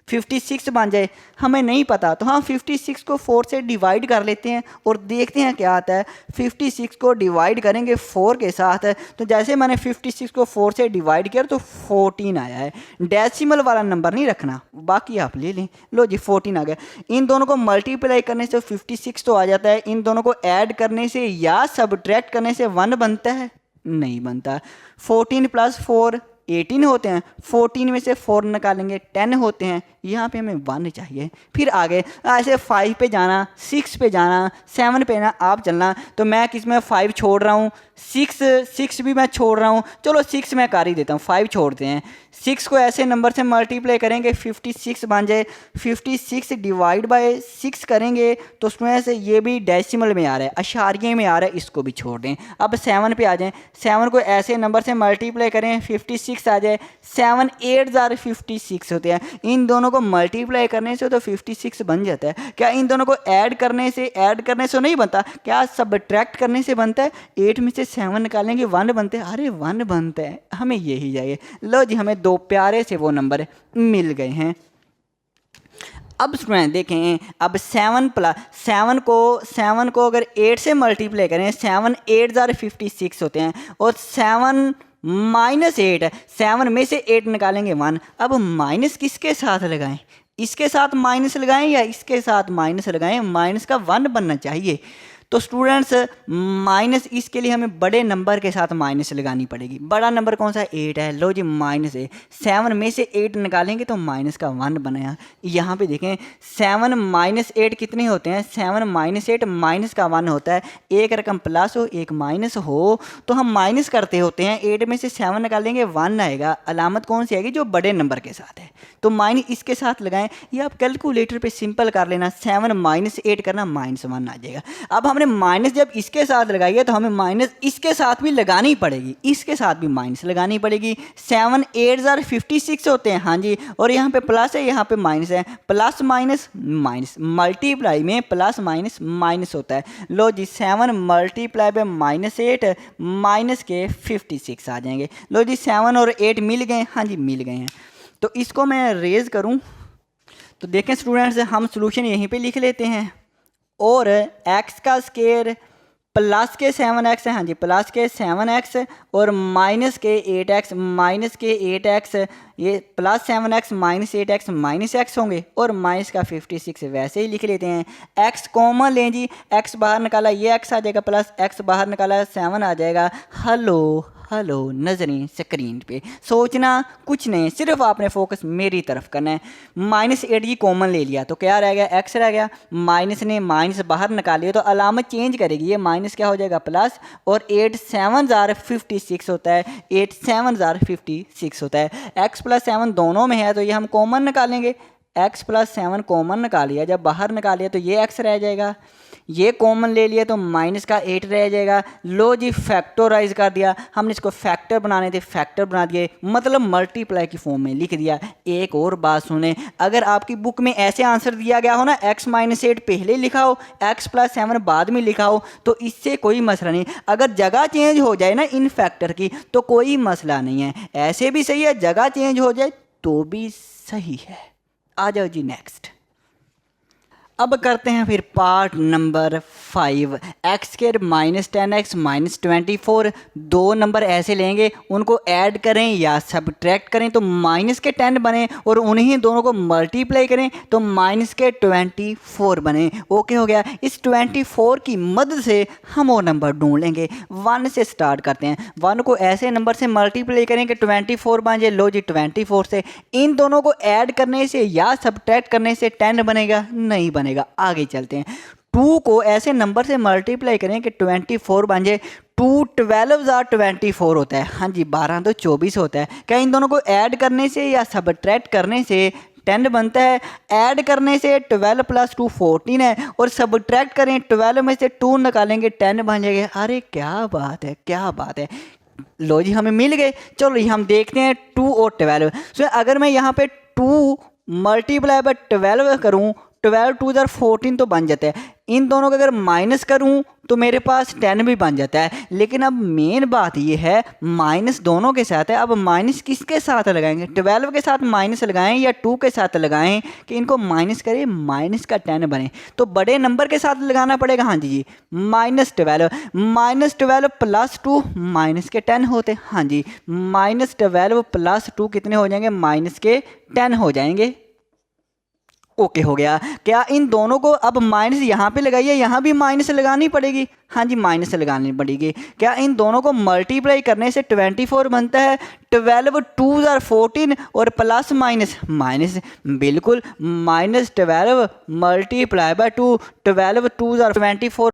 A: 56 बन जाए, हमें नहीं पता तो हम 56 को 4 से डिवाइड कर लेते हैं और देखते हैं क्या आता है। 56 को डिवाइड करेंगे 4 के साथ, तो जैसे मैंने 56 को 4 से डिवाइड किया तो 14 आया है। डेसिमल वाला नंबर नहीं रखना, बाकी आप ले लें। लो जी 14 आ गया। इन दोनों को मल्टीप्लाई करने से 56 तो आ जाता है। इन दोनों को ऐड करने से या सब्ट्रैक्ट करने से 1 बनता है? नहीं बनता। 14 + 4 18 होते हैं। 14 में से 4 निकालेंगे 10 होते हैं। यहाँ पे हमें 1 चाहिए। फिर आगे ऐसे 5 पे जाना, 6 पे जाना, 7 पे ना आप चलना। तो मैं किस में 5 छोड़ रहा हूँ, 6 भी मैं छोड़ रहा हूँ। चलो 6 मैं कर ही देता हूँ, 5 छोड़ते हैं। 6 को ऐसे नंबर से मल्टीप्लाई करेंगे 56 बन जाए। 56 डिवाइड बाय 6 करेंगे तो उसमें से ये भी डेसिमल में आ रहा है, अशारिये में आ रहा है, इसको भी छोड़ दें। अब 7 पे आ जाएं। 7 को ऐसे नंबर से मल्टीप्लाई करें 56 आ जाए। 7 8 * 56 होते हैं। इन दोनों को मल्टीप्लाई करने से तो 56 बन जाता है। क्या इन दोनों को ऐड करने से नहीं बनता? क्या सब्ट्रैक्ट करने से बनता है? 8 में से 7 निकालेंगे 1 बनते हैं। अरे 1 बनता है, हमें यही चाहिए। लो जी हमें 2 प्यारे से वो नंबर मिल गए हैं। अब स्टूडेंट देखें, अब 7 को अगर 8 से मल्टीप्लाई करें, 7 8 * 56 होते हैं और 7 -8, 7 में से 8 निकालेंगे 1। अब माइनस किसके साथ लगाएं? इसके साथ माइनस लगाएं या इसके साथ माइनस लगाएं? माइनस का 1 बनना चाहिए। तो स्टूडेंट्स माइनस, इसके लिए हमें बड़े नंबर के साथ माइनस लगानी पड़ेगी। बड़ा नंबर कौन सा है? 8 है। लो जी माइनस है। 7 में से 8 निकालेंगे तो माइनस का 1 बनाया। यहाँ पे देखें 7 - 8 कितने होते हैं? 7 - 8 माइनस का 1 होता है। एक रकम प्लस हो एक माइनस हो तो हम माइनस करते होते हैं। 8 में से 7 निकालेंगे 1 आएगा। अलामत कौन सी आएगी? जो बड़े नंबर के साथ है। तो माइनस इसके साथ लगाएं या आप कैलकुलेटर पे सिंपल कर लेना। 7 - 8 करना, -1 आ जाएगा। अब हमने माइनस जब इसके साथ लगाई है तो हमें माइनस इसके साथ भी लगानी पड़ेगी, इसके साथ भी माइनस लगानी पड़ेगी। 7 8 * 56 होते हैं, हाँ जी। और यहाँ पे प्लस है, यहाँ पे माइनस है। प्लस माइनस माइनस, मल्टीप्लाई में प्लस माइनस माइनस होता है। लो जी 7 मल्टीप्लाई बाय -8 माइनस के 56 आ जाएंगे। लो जी 7 और 8 मिल गए, हाँ जी मिल गए हैं। तो इसको मैं रेज करूँ तो देखें स्टूडेंट्स, हम सोल्यूशन यहीं पे लिख लेते हैं। और x का स्केयर प्लस के 7x है, हाँ जी प्लस के 7x और माइनस के 8x ये plus 7x minus 8x minus x होंगे और माइनस का 56 वैसे ही लिख लेते हैं। x कॉमन लें जी, x बाहर निकाला ये x आ जाएगा, प्लस x बाहर निकाला 7 आ जाएगा। हलो हेलो नजरें स्क्रीन पे, सोचना कुछ नहीं, सिर्फ आपने फोकस मेरी तरफ करना है। -8 की कॉमन ले लिया तो क्या रह गया, x रह गया। माइनस ने माइनस बाहर निकालिए तो अलामत चेंज करेगी, ये माइनस क्या हो जाएगा प्लस, और 8 7 जार 56 होता है, 8 7 जार 56 होता है। x + 7 दोनों में है तो ये हम कॉमन निकालेंगे, x + 7 कॉमन निकालिया, जब बाहर निकालिया तो ये x रह जाएगा, ये कॉमन ले लिया तो माइनस का 8 रह जाएगा। लो जी फैक्टोराइज कर दिया, हमने इसको फैक्टर बनाने थे, फैक्टर बना दिए, मतलब मल्टीप्लाई की फॉर्म में लिख दिया। एक और बात सुने, अगर आपकी बुक में ऐसे आंसर दिया गया हो ना, x - 8 पहले लिखा हो, x + 7 बाद में लिखा हो, तो इससे कोई मसला नहीं। अगर जगह चेंज हो जाए ना इन फैक्टर की तो कोई मसला नहीं है, ऐसे भी सही है, जगह चेंज हो जाए तो भी सही है। आ जाओ जी नेक्स्ट। अब करते हैं फिर पार्ट नंबर 5, x² - 10x - 24। दो नंबर ऐसे लेंगे, उनको ऐड करें या सब्ट्रैक्ट करें तो माइनस के 10 बने, और उन्हीं दोनों को मल्टीप्लाई करें तो माइनस के 24 बने। ओके हो गया। इस 24 की मदद से हम वो नंबर ढूंढ लेंगे। 1 से स्टार्ट करते हैं, 1 को ऐसे नंबर से मल्टीप्लाई करें कि 24 बन जाए। लो जी 24 से इन दोनों को ऐड करने से या सब्ट्रैक्ट करने से 10 बनेगा, नहीं बनेगा। आगे चलते हैं, 2 को ऐसे नंबर से मल्टीप्लाई करें कि 24 बन जाए। 2 12 जार 24 होता है, हाँ जी 12 तो 24 होता है। क्या इन दोनों को ऐड करने से या सब्ट्रैक्ट करने से 10 बनता है? ऐड करने से 12 + 2 14 है, और सब्ट्रैक्ट करें 12 में से 2 निकालेंगे 10 बन जाएगा। अरे क्या बात है, क्या बात है। लो जी हमें मिल गए। चलो ये हम देखते हैं 2 और 12। सो अगर मैं यहाँ पे 2 × 12 करूँ, 12 2 जार 14 तो बन जाता है। इन दोनों का अगर माइनस करूं तो मेरे पास 10 भी बन जाता है। लेकिन अब मेन बात ये है, माइनस दोनों के साथ है। अब माइनस किसके साथ लगाएंगे? 12 के साथ माइनस लगाएं या 2 के साथ लगाएं कि इनको माइनस करें, माइनस का 10 बने? तो बड़े नंबर के साथ लगाना पड़ेगा। हाँ जी, -12 + 2 माइनस के 10 होते। हाँ जी, -12 + 2 कितने हो जाएंगे? माइनस के 10 हो जाएंगे। ओके हो गया। क्या इन दोनों को अब माइनस यहाँ पे लगाइए, यहाँ भी माइनस लगानी पड़ेगी? हाँ जी माइनस लगानी पड़ेगी। क्या इन दोनों को मल्टीप्लाई करने से 24 बनता है? 12 2 जार 14 और प्लस माइनस माइनस, बिल्कुल -12 × 2, 12 2 जार 24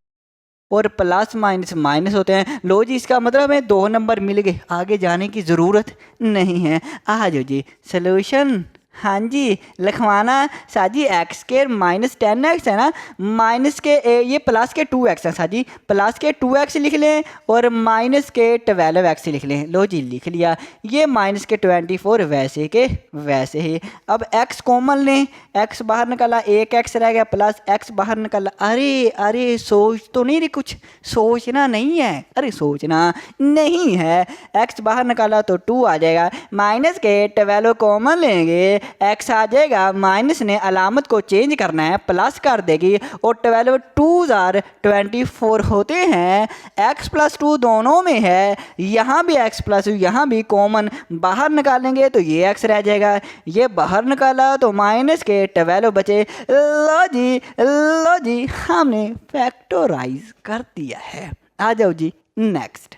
A: और प्लस माइनस माइनस होते हैं। लो जी इसका मतलब हमें 2 नंबर मिल गए, आगे जाने की ज़रूरत नहीं है। आ जाओ जी सोल्यूशन। हाँ जी लिखवाना साजी, x² - 10x है ना, माइनस के ये प्लस के 2x है साजी, प्लस के 2x लिख लें और माइनस के 12x लिख लें। लो जी लिख लिया। ये माइनस के 24 वैसे के वैसे ही। अब x कॉमन लें, x बाहर निकाला, एक x रह गया, प्लस x बाहर निकाला। अरे अरे सोच तो नहीं रही, कुछ सोचना नहीं है। अरे सोचना नहीं है। x बाहर निकाला तो 2 आ जाएगा, माइनस के 12 कॉमन लेंगे, x आ जाएगा। माइनस ने अलामत को चेंज करना है, प्लस कर देगी, और 12 2 जार 24 होते हैं। x + 2 दोनों में है, यहाँ भी x + यहाँ भी कॉमन बाहर निकालेंगे तो ये x रह जाएगा। ये बाहर निकाला तो माइनस के 12 बचे। लो जी हमने फैक्टराइज कर दिया है। आ जाओ जी नेक्स्ट।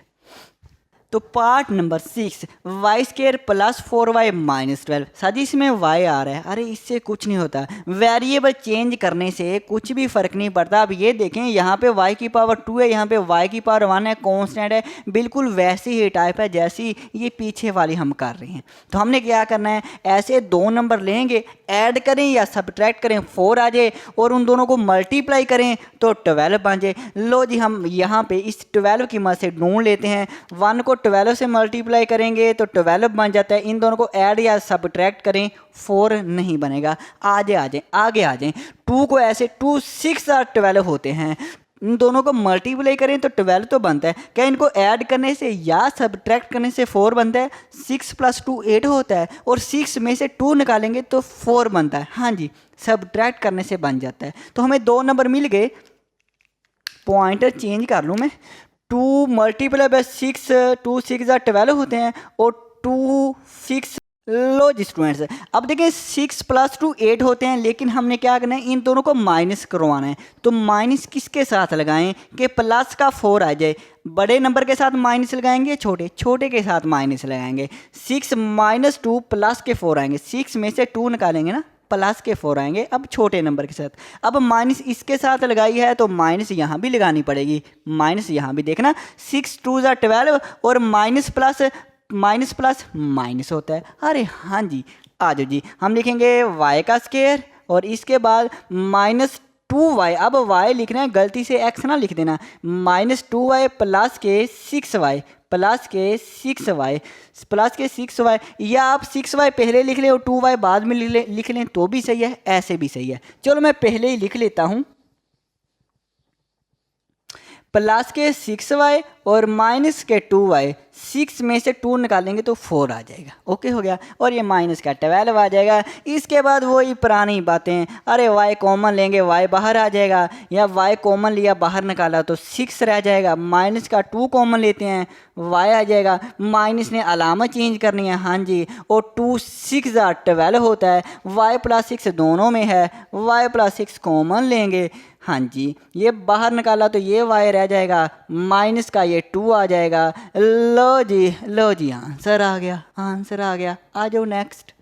A: तो पार्ट नंबर 6, y² + 4y - 12। साजी इसमें y आ रहा है। अरे इससे कुछ नहीं होता, वेरिएबल चेंज करने से कुछ भी फ़र्क नहीं पड़ता। अब ये देखें यहाँ पे y की पावर 2 है, यहाँ पे y की पावर 1 है, कांस्टेंट है, बिल्कुल वैसी ही टाइप है जैसी ये पीछे वाली हम कर रहे हैं। तो हमने क्या करना है, ऐसे 2 नंबर लेंगे, ऐड करें या सब्ट्रैक्ट करें 4 आ जाए, और उन दोनों को मल्टीप्लाई करें तो 12 बन जाए। लो जी हम यहाँ पे इस 12 की मदद से ढूंढ लेते हैं। 1 को 12 से मल्टीप्लाई करेंगे तो 12 बन जाता है। इन दोनों को ऐड या सब्ट्रैक्ट करें 4 नहीं बनेगा। आगे आ जाएं। 2 को ऐसे 2 6 जार 12 होते हैं, इन दोनों को मल्टीप्लाई करें तो 12 तो बनता है। क्या इनको ऐड करने से या सब्ट्रैक्ट करने से 4 बनता है? 6 + 2 8 होता है, और 6 में से 2 निकालेंगे तो 4 बनता है। हाँ जी सब्ट्रैक्ट करने से बन जाता है। तो हमें 2 नंबर मिल गए। पॉइंटर चेंज कर लूँ मैं। 2 × 6, 2 6 जार 12 होते हैं, और 2 6 लो जी स्टूडेंट्स, अब देखिए 6 + 2 8 होते हैं, लेकिन हमने क्या करना है, इन दोनों को माइनस करवाना है। तो माइनस किसके साथ लगाएं कि प्लस का 4 आ जाए? बड़े नंबर के साथ माइनस लगाएंगे, छोटे छोटे के साथ माइनस लगाएंगे। 6 - 2 प्लस के 4 आएंगे, 6 में से 2 निकालेंगे ना, प्लस के 4 आएंगे। अब छोटे नंबर के साथ, अब माइनस इसके साथ लगाई है तो माइनस यहाँ भी लगानी पड़ेगी, माइनस यहाँ भी देखना। 6 × 2 = 12 और माइनस प्लस माइनस होता है। अरे हाँ जी, आ जाओ जी, हम लिखेंगे y का स्क्वायर और इसके बाद -2y। अब y लिखना है, गलती से x ना लिख देना। -2y प्लस के 6y प्लस के 6y या आप 6y पहले लिख लें और 2y बाद में लिख लें तो भी सही है, ऐसे भी सही है। चलो मैं पहले ही लिख लेता हूँ, प्लस के 6y और माइनस के 2y। 6 में से 2 निकालेंगे तो 4 आ जाएगा। ओके हो गया, और ये माइनस का 12 आ जाएगा। इसके बाद वही पुरानी बातें, अरे y कॉमन लेंगे, y बाहर आ जाएगा, या y कॉमन लिया बाहर निकाला तो 6 रह जाएगा। माइनस का 2 कॉमन लेते हैं, y आ जाएगा। माइनस ने अलामत चेंज करनी है, हाँ जी, और 2 6 = 12 होता है। y + 6 दोनों में है, y + 6 कॉमन लेंगे, हाँ जी, ये बाहर निकाला तो ये y रह जाएगा, माइनस का ये 2 आ जाएगा। लो जी आंसर आ गया, आ जाओ नेक्स्ट।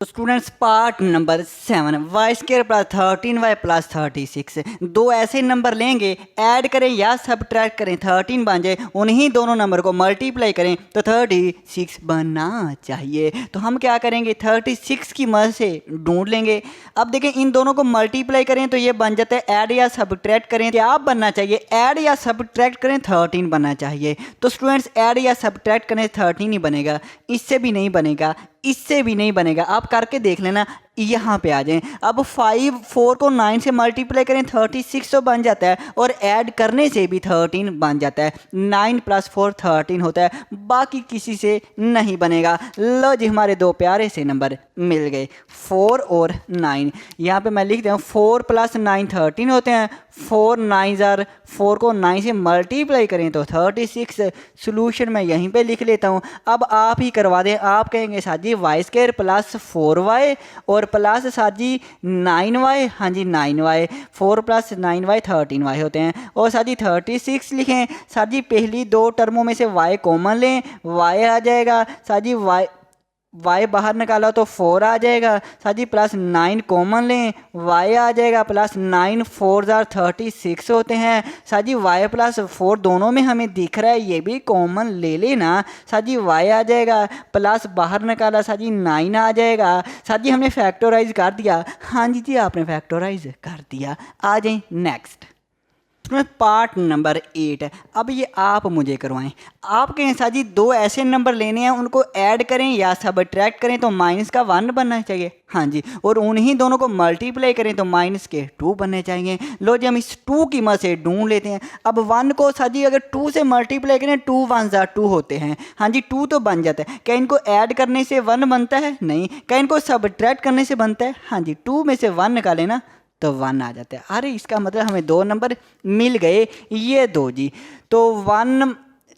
A: तो students part number 7, y² + 13y + 36। दो ऐसे नंबर लेंगे, ऐड करें या सब्ट्रैक्ट करें, 13 बन जाए, उन्हीं दोनों नंबर को मल्टीप्लाई करें तो 36 बनना चाहिए। तो हम क्या करेंगे, 36 की मदद से ढूंढ लेंगे। अब देखें, इन दोनों को मल्टीप्लाई करें तो ये बन जाता है, ऐड या सब्ट्रैक्ट करें क्या बनना चाहिए, ऐड या सब्ट्रैक्ट करें 13 बनना चाहिए। तो स्टूडेंट्स ऐड या सब्ट्रैक्ट करें 13 ही बनेगा, इससे भी नहीं बनेगा, इससे भी नहीं बनेगा। आप करके देख लेना, यहाँ पे आ जाएं। अब 4 को 9 से मल्टीप्लाई करें 36 तो बन जाता है, और ऐड करने से भी 13 बन जाता है। 9 + 4 13 होता है, बाकी किसी से नहीं बनेगा। लो जी, हमारे दो प्यारे से नंबर मिल गए, 4 और 9। यहाँ पे मैं लिख दूँ 4 + 9 13 होते हैं। 4 9 4 को 9 से मल्टीप्लाई करें तो 36। सोल्यूशन मैं यहीं पे लिख लेता हूँ। अब आप ही करवा दें, आप कहेंगे साजी y² + 4y और प्लस साजी 9y, हाँ जी 9y, 4 + 9y 13y होते हैं। और साजी 36 लिखें, साजी पहली दो टर्मों में से y कॉमन लें, y आ जाएगा। साजी y बाहर निकाला तो 4 आ जाएगा। साजी +9 कॉमन लें, y आ जाएगा। +9 4 * 36 होते हैं। साजी y + 4 दोनों में हमें दिख रहा है, ये भी कॉमन ले लेना। साजी y आ जाएगा, प्लस बाहर निकाला, साजी 9 आ जाएगा। साजी हमने फैक्टराइज कर दिया, हाँ जी आपने फैक्टराइज कर दिया। आ जाए नेक्स्ट पार्ट नंबर 8। अब ये आप मुझे करवाएं। आप कहें साजी दो ऐसे नंबर लेने हैं, उनको ऐड करें या सब्ट्रैक्ट करें तो माइनस का 1 बनना चाहिए, हाँ जी, और उन्हीं दोनों को मल्टीप्लाई करें तो माइनस के 2 बनने चाहिए। लो जी, हम इस 2 की मदद से ढूंढ लेते हैं। अब 1 को साजी अगर 2 से मल्टीप्लाई करें, 2 1 = 2 होते हैं, हाँ जी 2 तो बन जाता है। क्या इनको ऐड करने से 1 बनता है? नहीं। क्या इनको सब्ट्रैक्ट करने से बनता है? हाँ जी, 2 में से 1 निकालें ना तो 1 आ जाता है। अरे इसका मतलब हमें 2 नंबर मिल गए, ये 2 जी। तो 1,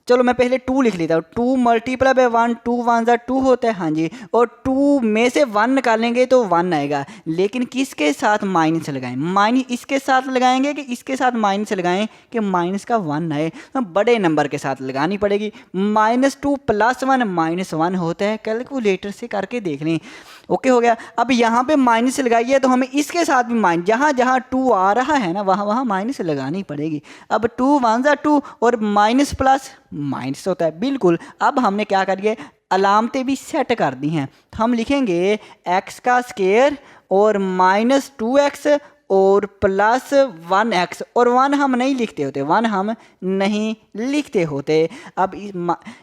A: चलो मैं पहले 2 लिख लेता हूँ। 2 × 1 2 1 = 2 होता है, हाँ जी, और 2 में से 1 निकालेंगे तो 1 आएगा। लेकिन किसके साथ माइनस लगाएं? माइनस इसके साथ लगाएंगे कि इसके साथ माइनस लगाएं कि माइनस का 1 आए? तो बड़े नंबर के साथ लगानी पड़ेगी। -2 + 1 -1 होता है, कैलकुलेटर से करके देख लें। ओके हो गया। अब यहाँ पे माइनस लगाइए तो हमें इसके साथ भी माइनस, जहाँ जहाँ 2 आ रहा है ना वहाँ वहाँ माइनस लगानी पड़ेगी। अब 2 1 = 2 और माइनस प्लस माइनस होता है, बिल्कुल। अब हमने क्या करिए, अलामतें भी सेट कर दी हैं। हम लिखेंगे x का स्क्वायर और -2x और +1x, और 1 हम नहीं लिखते होते, 1 हम नहीं लिखते होते। अब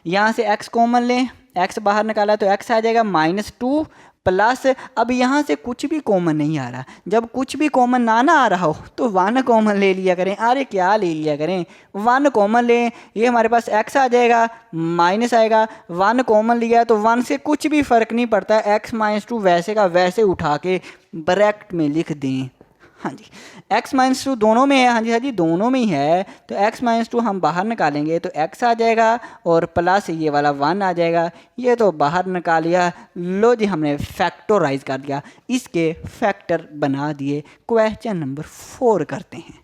A: यहाँ से x कॉमन लें, x बाहर निकाला तो x आ जाएगा, -2 प्लस, अब यहाँ से कुछ भी कॉमन नहीं आ रहा। जब कुछ भी कॉमन ना आ रहा हो तो 1 कॉमन ले लिया करें। अरे क्या ले लिया करें, 1 कॉमन लें, ये हमारे पास x आ जाएगा, माइनस आएगा। 1 कॉमन लिया तो 1 से कुछ भी फ़र्क नहीं पड़ता, x - 2 वैसे का वैसे उठा के ब्रैकेट में लिख दें, हाँ जी, x-2 दोनों में है। हाँ जी, हाँ जी, दोनों में ही है। तो x-2 हम बाहर निकालेंगे तो x आ जाएगा और प्लस ये वाला 1 आ जाएगा। ये तो बाहर निकाल लिया। लो जी, हमने फैक्टराइज कर दिया, इसके फैक्टर बना दिए। क्वेश्चन नंबर 4 करते हैं।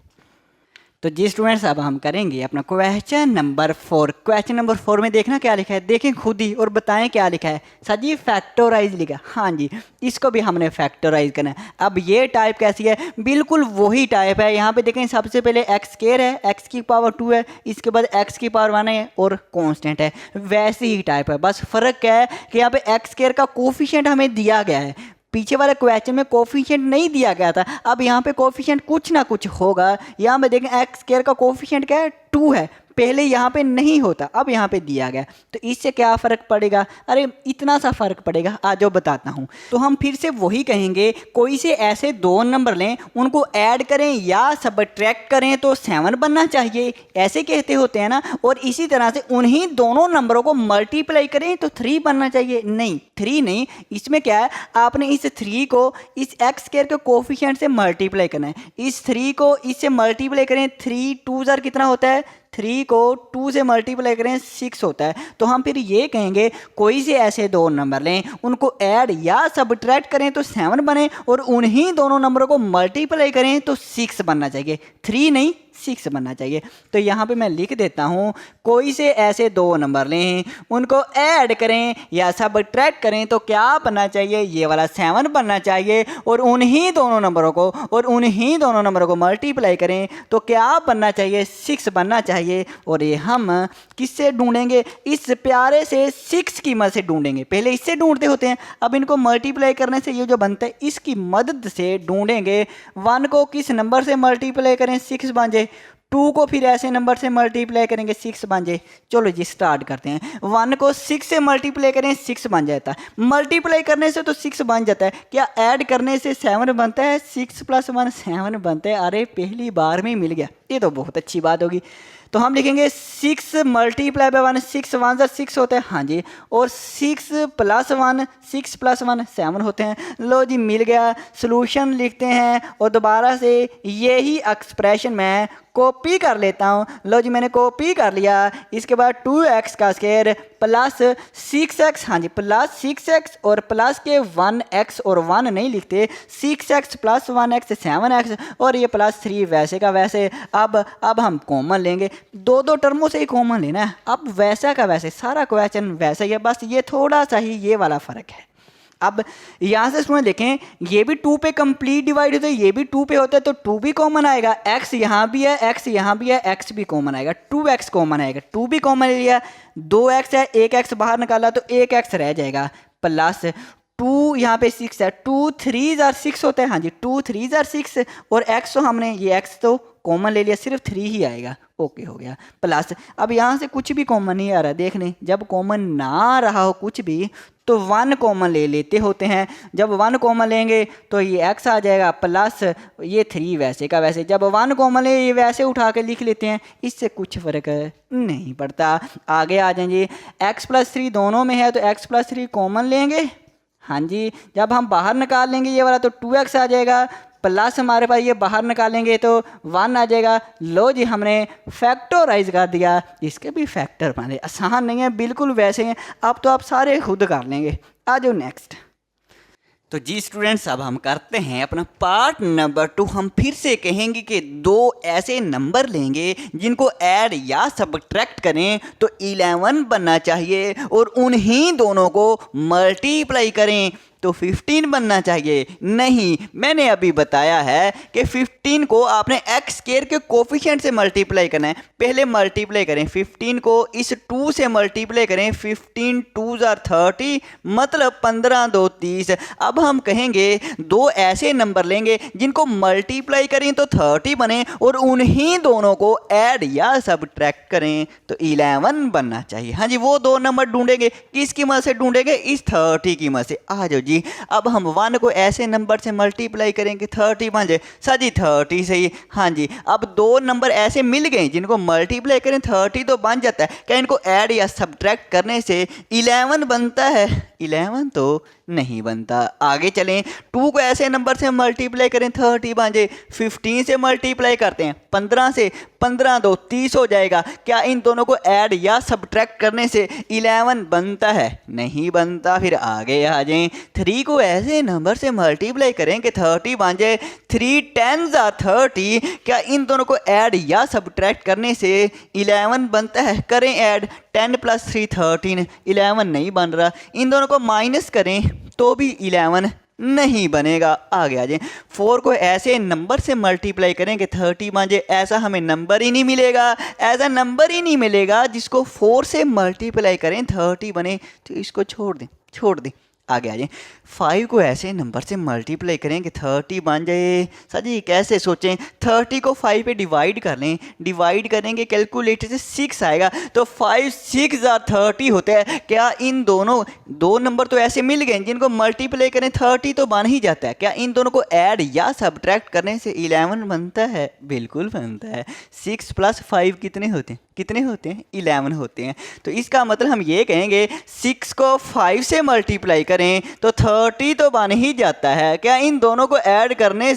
A: तो जी स्टूडेंट्स, अब हम करेंगे अपना क्वेश्चन नंबर 4। क्वेश्चन नंबर 4 में देखना क्या लिखा है, देखें खुद ही और बताएं क्या लिखा है। सर जी फैक्टराइज लिखा, हाँ जी, इसको भी हमने फैक्टराइज करना है। अब ये टाइप कैसी है, बिल्कुल वही टाइप है। यहाँ पे देखें, सबसे पहले एक्स स्क्वायर है, x की पावर 2 है, इसके बाद x की पावर 1 है और कांस्टेंट है। वैसे ही टाइप है, बस फ़र्क क्या है कि यहाँ पे एक्स स्क्वायर का कोफिशिएंट हमें दिया गया है। पीछे वाले क्वेश्चन में कोफिशिएंट नहीं दिया गया था। अब यहाँ पे कोफिशिएंट कुछ ना कुछ होगा। यहाँ पे देखें, एक्स स्क्वायर का कोफिशिएंट क्या है, 2 है। पहले यहाँ पे नहीं होता, अब यहाँ पे दिया गया। तो इससे क्या फ़र्क पड़ेगा, अरे इतना सा फ़र्क पड़ेगा। आ जाओ बताता हूँ। तो हम फिर से वही कहेंगे, कोई से ऐसे 2 नंबर लें, उनको ऐड करें या सबट्रैक्ट करें तो 7 बनना चाहिए, ऐसे कहते होते हैं ना। और इसी तरह से उन्हीं दोनों नंबरों को मल्टीप्लाई करें तो 3 बनना चाहिए। नहीं, 3 नहीं, इसमें क्या है, आपने इस 3 को इस एक्स स्क्वायर के कोफिशिएंट से मल्टीप्लाई करना है। इस 3 को इससे मल्टीप्लाई करें, 3 2 ज़र कितना होता है, 3 को 2 से मल्टीप्लाई करें 6 होता है। तो हम फिर ये कहेंगे, कोई से ऐसे 2 नंबर लें, उनको ऐड या सबट्रैक्ट करें तो 7 बने, और उन्हीं दोनों नंबरों को मल्टीप्लाई करें तो 6 बनना चाहिए, 3 नहीं 6 बनना चाहिए। तो यहाँ पे मैं लिख देता हूँ, कोई से ऐसे 2 नंबर लें, उनको ऐड करें या सबट्रैक्ट करें तो क्या बनना चाहिए, ये वाला 7 बनना चाहिए। और उन्हीं दोनों नंबरों को मल्टीप्लाई करें तो क्या बनना चाहिए, 6 बनना चाहिए। और ये हम किससे ढूंढेंगे, इस प्यारे से 6 की मदद से ढूंढेंगे। पहले इससे ढूंढते होते हैं, अब इनको मल्टीप्लाई करने से ये जो बनता है इसकी मदद से ढूंढेंगे। 1 को किस नंबर से मल्टीप्लाई करें, 6 बन जाए। 2 को फिर ऐसे नंबर से मल्टीप्लाई करेंगे, 6 बन जाए। चलो जी स्टार्ट करते हैं। 1 को 6 से मल्टीप्लाई करें, 6 बन जाता है। मल्टीप्लाई करने से तो 6 बन जाता है, क्या ऐड करने से 7 बनता है, 6 + 1 7 बनता है। अरे पहली बार में ही मिल गया, ये तो बहुत अच्छी बात होगी। तो हम लिखेंगे 6 मल्टीप्लाई बाय 1, 6 1 ज़र 6 होता है, हाँ जी। और 6 + 1 6 + 1 7 होते हैं। लो जी मिल गया। सोल्यूशन लिखते हैं और दोबारा से यही एक्सप्रेशन मैं कॉपी कर लेता हूँ। लो जी मैंने कॉपी कर लिया। इसके बाद 2x का स्क्वायर प्लस 6x, हाँ जी, प्लस 6x और प्लस के 1x और 1 नहीं लिखते, 6x + 1x 7x और ये प्लस 3 वैसे का वैसे। अब हम कॉमन लेंगे, 2 टर्मों से ही कॉमन लेना है। अब वैसा का वैसे, सारा क्वेश्चन वैसा ही है, बस ये थोड़ा सा ही ये वाला फ़र्क है। अब यहाँ से इसमें देखें, ये भी 2 पे कंप्लीट डिवाइड होता है, ये भी 2 पे होता है, तो 2 भी कॉमन आएगा। x यहाँ भी है, x यहाँ भी है, x भी कॉमन आएगा, 2x कॉमन आएगा, 2 भी कॉमन ले लिया। 2x है, 1x बाहर निकाला तो 1x रह जाएगा, प्लस 2 यहाँ पे 6 है, 2 3 ज़र 6 होता है, हाँ जी, 2 3 ज़र 6 और x तो हमने ये x तो कॉमन ले लिया, सिर्फ 3 ही आएगा। ओके हो गया। प्लस अब यहाँ से कुछ भी कॉमन नहीं आ रहा, देख लें, जब कॉमन ना आ रहा हो कुछ भी तो 1 कॉमन ले लेते होते हैं। जब 1 कॉमन लेंगे तो ये x आ जाएगा, प्लस ये 3 वैसे का वैसे। जब 1 कॉमन ले ये वैसे उठा के लिख लेते हैं, इससे कुछ फ़र्क नहीं पड़ता। आगे आ जाएंगे, x + 3 दोनों में है तो x + 3 कॉमन लेंगे, हाँ जी। जब हम बाहर निकाल लेंगे ये वाला तो 2x आ जाएगा, प्लस हमारे पास ये बाहर निकालेंगे तो 1 आ जाएगा। लो जी हमने फैक्टराइज कर दिया। इसके भी फैक्टर बने, आसान नहीं है, बिल्कुल वैसे हैं। अब तो आप सारे खुद कर लेंगे। आ जाओ नेक्स्ट। तो जी स्टूडेंट्स, अब हम करते हैं अपना पार्ट नंबर 2। हम फिर से कहेंगे कि 2 ऐसे नंबर लेंगे जिनको ऐड या सबट्रैक्ट करें तो 11 बनना चाहिए, और उन्हीं दोनों को मल्टीप्लाई करें तो 15 बनना चाहिए। नहीं, मैंने अभी बताया है कि 15 को आपने एक्स स्क्वायर के कोफिशिएंट से मल्टीप्लाई करना है। पहले मल्टीप्लाई करें, 15 को इस 2 से मल्टीप्लाई करें, 15 2 ज़र 30 मतलब 15 2 30। अब हम कहेंगे 2 ऐसे नंबर लेंगे जिनको मल्टीप्लाई करें तो 30 बने, और उन्हीं दोनों को ऐड या सबट्रैक्ट करें तो 11 बनना चाहिए। हाँ जी, वो 2 नंबर ढूंढेंगे, किसकी मदद से ढूंढेंगे, इस 30 की मदद से। आ जाओ जी जी, अब हम 1 को ऐसे नंबर से मल्टीप्लाई करेंगे 30 बन जाए। सर जी 30 सही। हाँ जी, अब दो नंबर ऐसे मिल गए जिनको मल्टीप्लाई करें 30 तो बन जाता है। क्या इनको ऐड या सब्ट्रैक्ट करने से 11 बनता है? 11 तो नहीं बनता। आगे चलें, 2 को ऐसे नंबर से मल्टीप्लाई करें 30 बन जाए। 15 से मल्टीप्लाई करते हैं 15 से, 15 दो 30 हो जाएगा। क्या इन दोनों को ऐड या सब्ट्रैक्ट करने से 11 बनता है? नहीं बनता। फिर आगे आ जाएं, 3 को ऐसे नंबर से मल्टीप्लाई करेंगे 30 बन जाए। 3 10s are 30। क्या इन दोनों को ऐड या सब्ट्रैक्ट करने से 11 बनता है? करें ऐड, 10 + 3 13। 11 नहीं बन रहा। इन दोनों को माइनस करें तो भी 11 नहीं बनेगा। आगे आ जाए, 4 को ऐसे नंबर से मल्टीप्लाई करेंगे 30 बन जाए। ऐसा हमें नंबर ही नहीं मिलेगा, ऐसा नंबर ही नहीं मिलेगा जिसको 4 से मल्टीप्लाई करें 30 बने। तो इसको छोड़ दें। आगे आ जाए, 5 को ऐसे नंबर से मल्टीप्लाई करेंगे 30 बन जाए। सर जी कैसे सोचें? 30 को 5 पे डिवाइड कर लें, डिवाइड करेंगे कैलकुलेटर से 6 आएगा। तो 5 6 are 30 होते हैं। क्या इन दोनों दो नंबर तो ऐसे मिल गए जिनको मल्टीप्लाई करें 30 तो बन ही जाता है। क्या इन दोनों को ऐड या सब्ट्रैक्ट करने से 11 बनता है? बिल्कुल बनता है। 6 + 5 कितने होते हैं? 11 होते हैं। तो इसका मतलब हम ये कहेंगे 6 को 5 से मल्टीप्लाई करें तो 30 तो बन ही जाता है। क्या इन दोनों को ऐड करने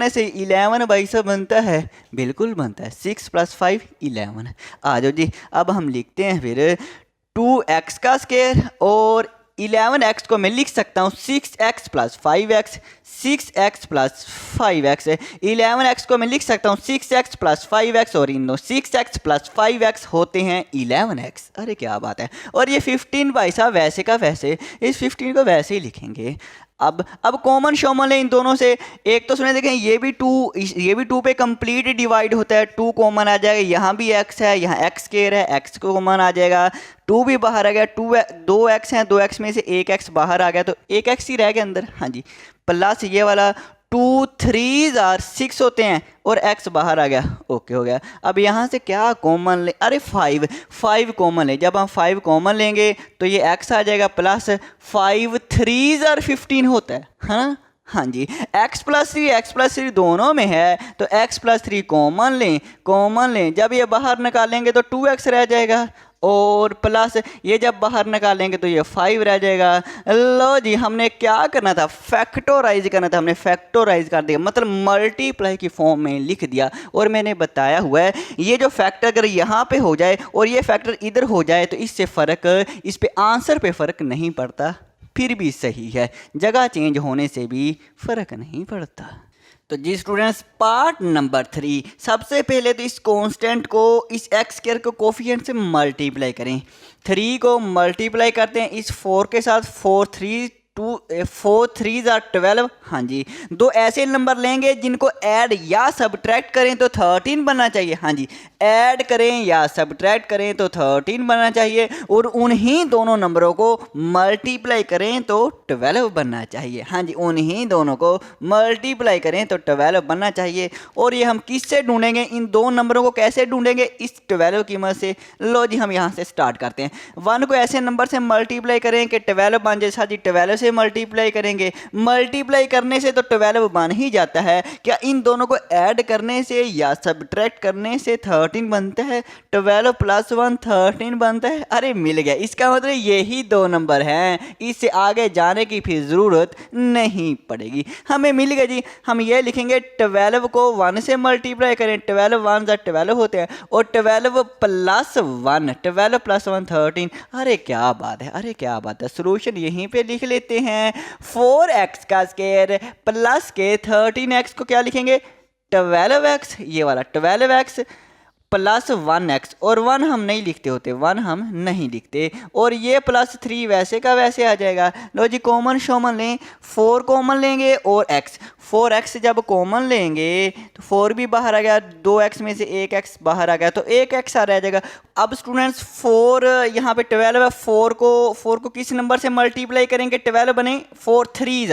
A: से 11 बाई सब बनता है? बिल्कुल बनता है। 6 + 5 11। आ जाओ जी, अब हम लिखते हैं फिर 2x का स्क्वायर और 11x को मैं लिख सकता हूँ 6x + 5x। 6x + 5x है। 11x को मैं लिख सकता हूँ 6x + 5x और इन दो 6x + 5x होते हैं 11x। अरे क्या बात है। और ये 15 भाई साहब वैसे का वैसे, इस 15 को वैसे ही लिखेंगे। अब कॉमन शॉमन है इन दोनों से। एक तो सुने देखें, ये भी 2 पे कंप्लीट डिवाइड होता है। 2 कॉमन आ जाएगा, यहाँ भी x है, यहाँ x स्क्वायर है, x को कॉमन आ जाएगा। 2 भी बाहर आ गया, 2x है, 2x में से 1x बाहर आ गया तो 1x ही रह गया अंदर। हाँ जी, प्लस ये वाला 2 3s are 6 होते हैं और x बाहर आ गया। ओके हो गया। अब यहाँ से क्या कॉमन ले? अरे 5 कॉमन ले। जब हम 5 कॉमन लेंगे तो ये x आ जाएगा प्लस 5 3s are 15 होता है ना। हाँ जी, x + 3 दोनों में है तो x + 3 कॉमन लें। जब ये बाहर निकालेंगे तो 2x रह जाएगा और प्लस ये जब बाहर निकालेंगे तो ये 5 रह जाएगा। लो जी, हमने क्या करना था? फैक्टोराइज करना था। हमने फैक्टोराइज कर दिया, मतलब मल्टीप्लाई की फॉर्म में लिख दिया। और मैंने बताया हुआ है ये जो फैक्टर अगर यहाँ पे हो जाए और ये फैक्टर इधर हो जाए तो इससे फ़र्क, इस पे आंसर पे फ़र्क नहीं पड़ता। फिर भी सही है, जगह चेंज होने से भी फ़र्क नहीं पड़ता। तो जी स्टूडेंट्स, पार्ट नंबर 3, सबसे पहले तो इस कांस्टेंट को, इस एक्स स्क्वायर को कोफिशिएंट से मल्टीप्लाई करें। 3 को मल्टीप्लाई करते हैं इस 4 के साथ। 4 3s are 12। हाँ जी, दो ऐसे नंबर लेंगे जिनको ऐड या सब्ट्रैक्ट करें तो 13 बनना चाहिए। हाँ जी, ऐड करें या सब्ट्रैक्ट करें तो 13 बनना चाहिए और उन्हीं दोनों नंबरों को मल्टीप्लाई करें तो 12 बनना चाहिए। हाँ जी, उन्हीं दोनों को मल्टीप्लाई करें तो 12 बनना चाहिए। और ये हम किससे ढूंढेंगे? इन दो नंबरों को कैसे ढूंढेंगे? इस 12 की मदद से। लो जी, हम यहाँ से स्टार्ट करते हैं। 1 को ऐसे नंबर से मल्टीप्लाई करें कि 12 बन जाए। जी 12 से मल्टीप्लाई करेंगे, मल्टीप्लाई करने से तो 12 बन ही जाता है। क्या इन दोनों को ऐड करने से या सब्ट्रैक्ट करने से 13 बनता है? 12 + 1 13 बनता है। अरे मिल गया, इसका मतलब यही दो नंबर हैं, इससे आगे जाने की फिर ज़रूरत नहीं पड़ेगी। हमें मिल गया जी। हम ये लिखेंगे 12 को 1 से मल्टीप्लाई करें, 12 1s are 12 होते हैं और 12 + 1 12 + 1 13। अरे क्या बात है, सोल्यूशन यहीं पे लिख लेते हैं। 4x का स्क्वायर प्लस के 13x को क्या लिखेंगे? 12x। ये वाला 12x प्लस 1x, और 1 हम नहीं लिखते होते, 1 हम नहीं लिखते। और ये +3 वैसे का वैसे आ जाएगा। लो जी, कॉमन शॉमन लें, 4 कॉमन लेंगे और x। 4x जब कॉमन लेंगे तो 4 भी बाहर आ गया, 2x में से 1x बाहर आ गया तो 1x आ रह जाएगा। अब स्टूडेंट्स 4 यहाँ पे 12 है, 4 को किस नंबर से मल्टीप्लाई करेंगे 12 बने? 4 3s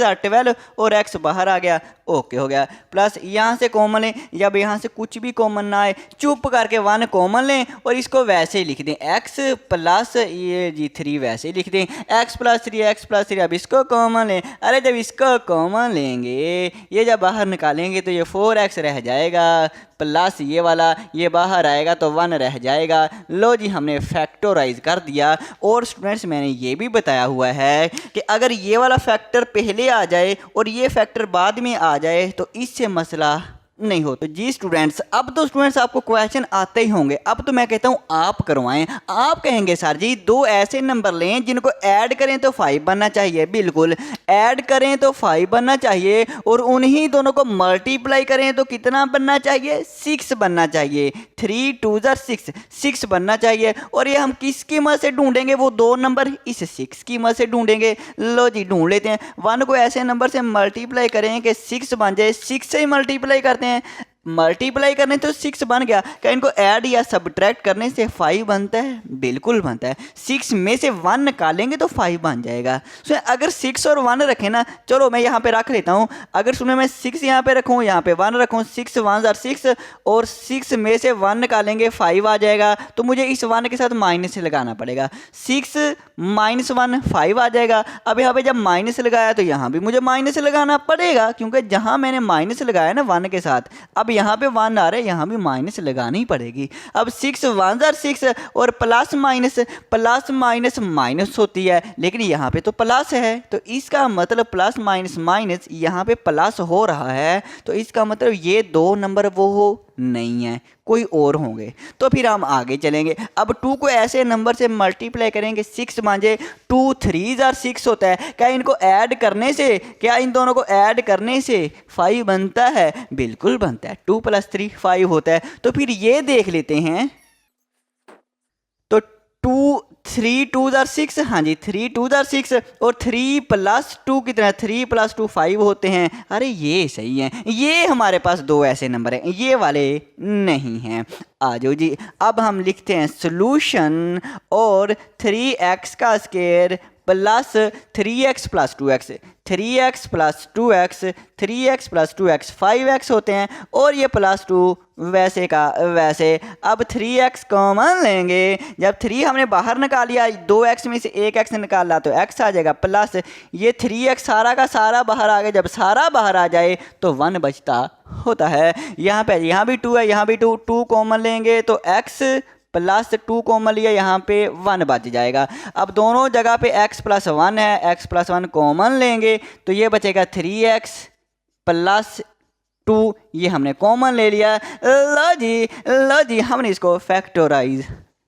A: are 12 और x बाहर आ गया। ओके हो गया। प्लस यहाँ से कॉमन है, जब यहाँ से कुछ भी कॉमन वन आए, चुप करके वन कॉमन लें और इसको वैसे ही लिख दें, एक्स प्लस ये जी 3 वैसे ही लिख दें, एक्स प्लस थ्री। अब इसको कॉमन लें। अरे जब इसको कॉमन लेंगे, ये जब बाहर निकालेंगे तो ये 4x रह जाएगा, प्लस ये वाला ये बाहर आएगा तो 1 रह जाएगा। लो जी हमने फैक्टराइज कर दिया। और स्टूडेंट्स मैंने ये भी बताया हुआ है कि अगर ये वाला फैक्टर पहले आ जाए और ये फैक्टर बाद में आ जाए तो इससे मसला नहीं हो। तो जी स्टूडेंट्स, अब तो स्टूडेंट्स आपको क्वेश्चन आते ही होंगे। अब तो मैं कहता हूँ आप करवाएं। आप कहेंगे सर जी 2 ऐसे नंबर लें जिनको ऐड करें तो 5 बनना चाहिए। बिल्कुल, ऐड करें तो 5 बनना चाहिए और उन्हीं दोनों को मल्टीप्लाई करें तो कितना बनना चाहिए? 6 बनना चाहिए। 3 2 6, 6 बनना चाहिए। और ये हम किसकी मदद से ढूंढेंगे? वो 2 नंबर इस 6 की मदद से ढूंढेंगे। लो जी ढूंढ लेते हैं। 1 को ऐसे नंबर से मल्टीप्लाई करें कि 6 बन जाए। 6 से ही मल्टीप्लाई करते हैं, मल्टीप्लाई करने तो 6 बन गया। क्या इनको ऐड या सब्ट्रैक्ट करने से 5 बनता है? बिल्कुल बनता है। 6 में से 1 निकालेंगे तो 5 बन जाएगा। सो अगर 6 और 1 रखें ना, चलो मैं यहाँ पे रख लेता हूँ। अगर सुनो मैं 6 यहाँ पे रखूँ, यहाँ पे 1 रखूँ, 6 1 6 और 6 में से 1 निकालेंगे 5 आ जाएगा। तो मुझे इस 1 के साथ माइनस लगाना पड़ेगा। 6 -1 5 आ जाएगा। अब यहाँ पे जब माइनस लगाया तो यहाँ भी मुझे माइनस लगाना पड़ेगा, क्योंकि जहाँ मैंने माइनस लगाया ना 1 के साथ, अब यहाँ पे 1 आ रहा है, यहाँ भी माइनस लगानी पड़ेगी। अब 6 1 6 और प्लस माइनस माइनस होती है, लेकिन यहाँ पे तो प्लस है, तो इसका मतलब प्लस माइनस यहाँ पे प्लस हो रहा है, तो इसका मतलब ये 2 नंबर वो नहीं है, कोई और होंगे। तो फिर हम आगे चलेंगे। अब 2 को ऐसे नंबर से मल्टीप्लाई करेंगे, 6 मांझे 2 3 6 होता है। क्या इनको ऐड करने से, क्या इन दोनों को ऐड करने से 5 बनता है? बिल्कुल बनता है। 2 + 3 5 होता है। तो फिर ये देख लेते हैं। तो 3 2 6, हाँ जी 3 2 6 और 3 + 2 कितना है? 3 + 2 5 होते हैं। अरे ये सही है। ये हमारे पास 2 ऐसे नंबर हैं, ये वाले नहीं हैं। आ जाओ जी, अब हम लिखते हैं सॉल्यूशन। और 3x² plus 3x + 2x, 3x + 2x, 3x + 2x 5x होते हैं। और ये +2 वैसे का वैसे। अब 3x कॉमन लेंगे। जब 3 हमने बाहर निकाल लिया, 2x में से 1x निकाला तो x आ जाएगा, प्लस ये 3x सारा का सारा बाहर आ गया। जब सारा बाहर आ जाए तो 1 बचता होता है। यहाँ भी 2 है, यहाँ भी 2 कॉमन लेंगे तो x + 2 कॉमन लिया, यहाँ पे 1 बच जाएगा। अब दोनों जगह पे x + 1 है, x + 1 कॉमन लेंगे तो ये बचेगा 3x + 2, ये हमने कॉमन ले लिया। लो जी हमने इसको फैक्टराइज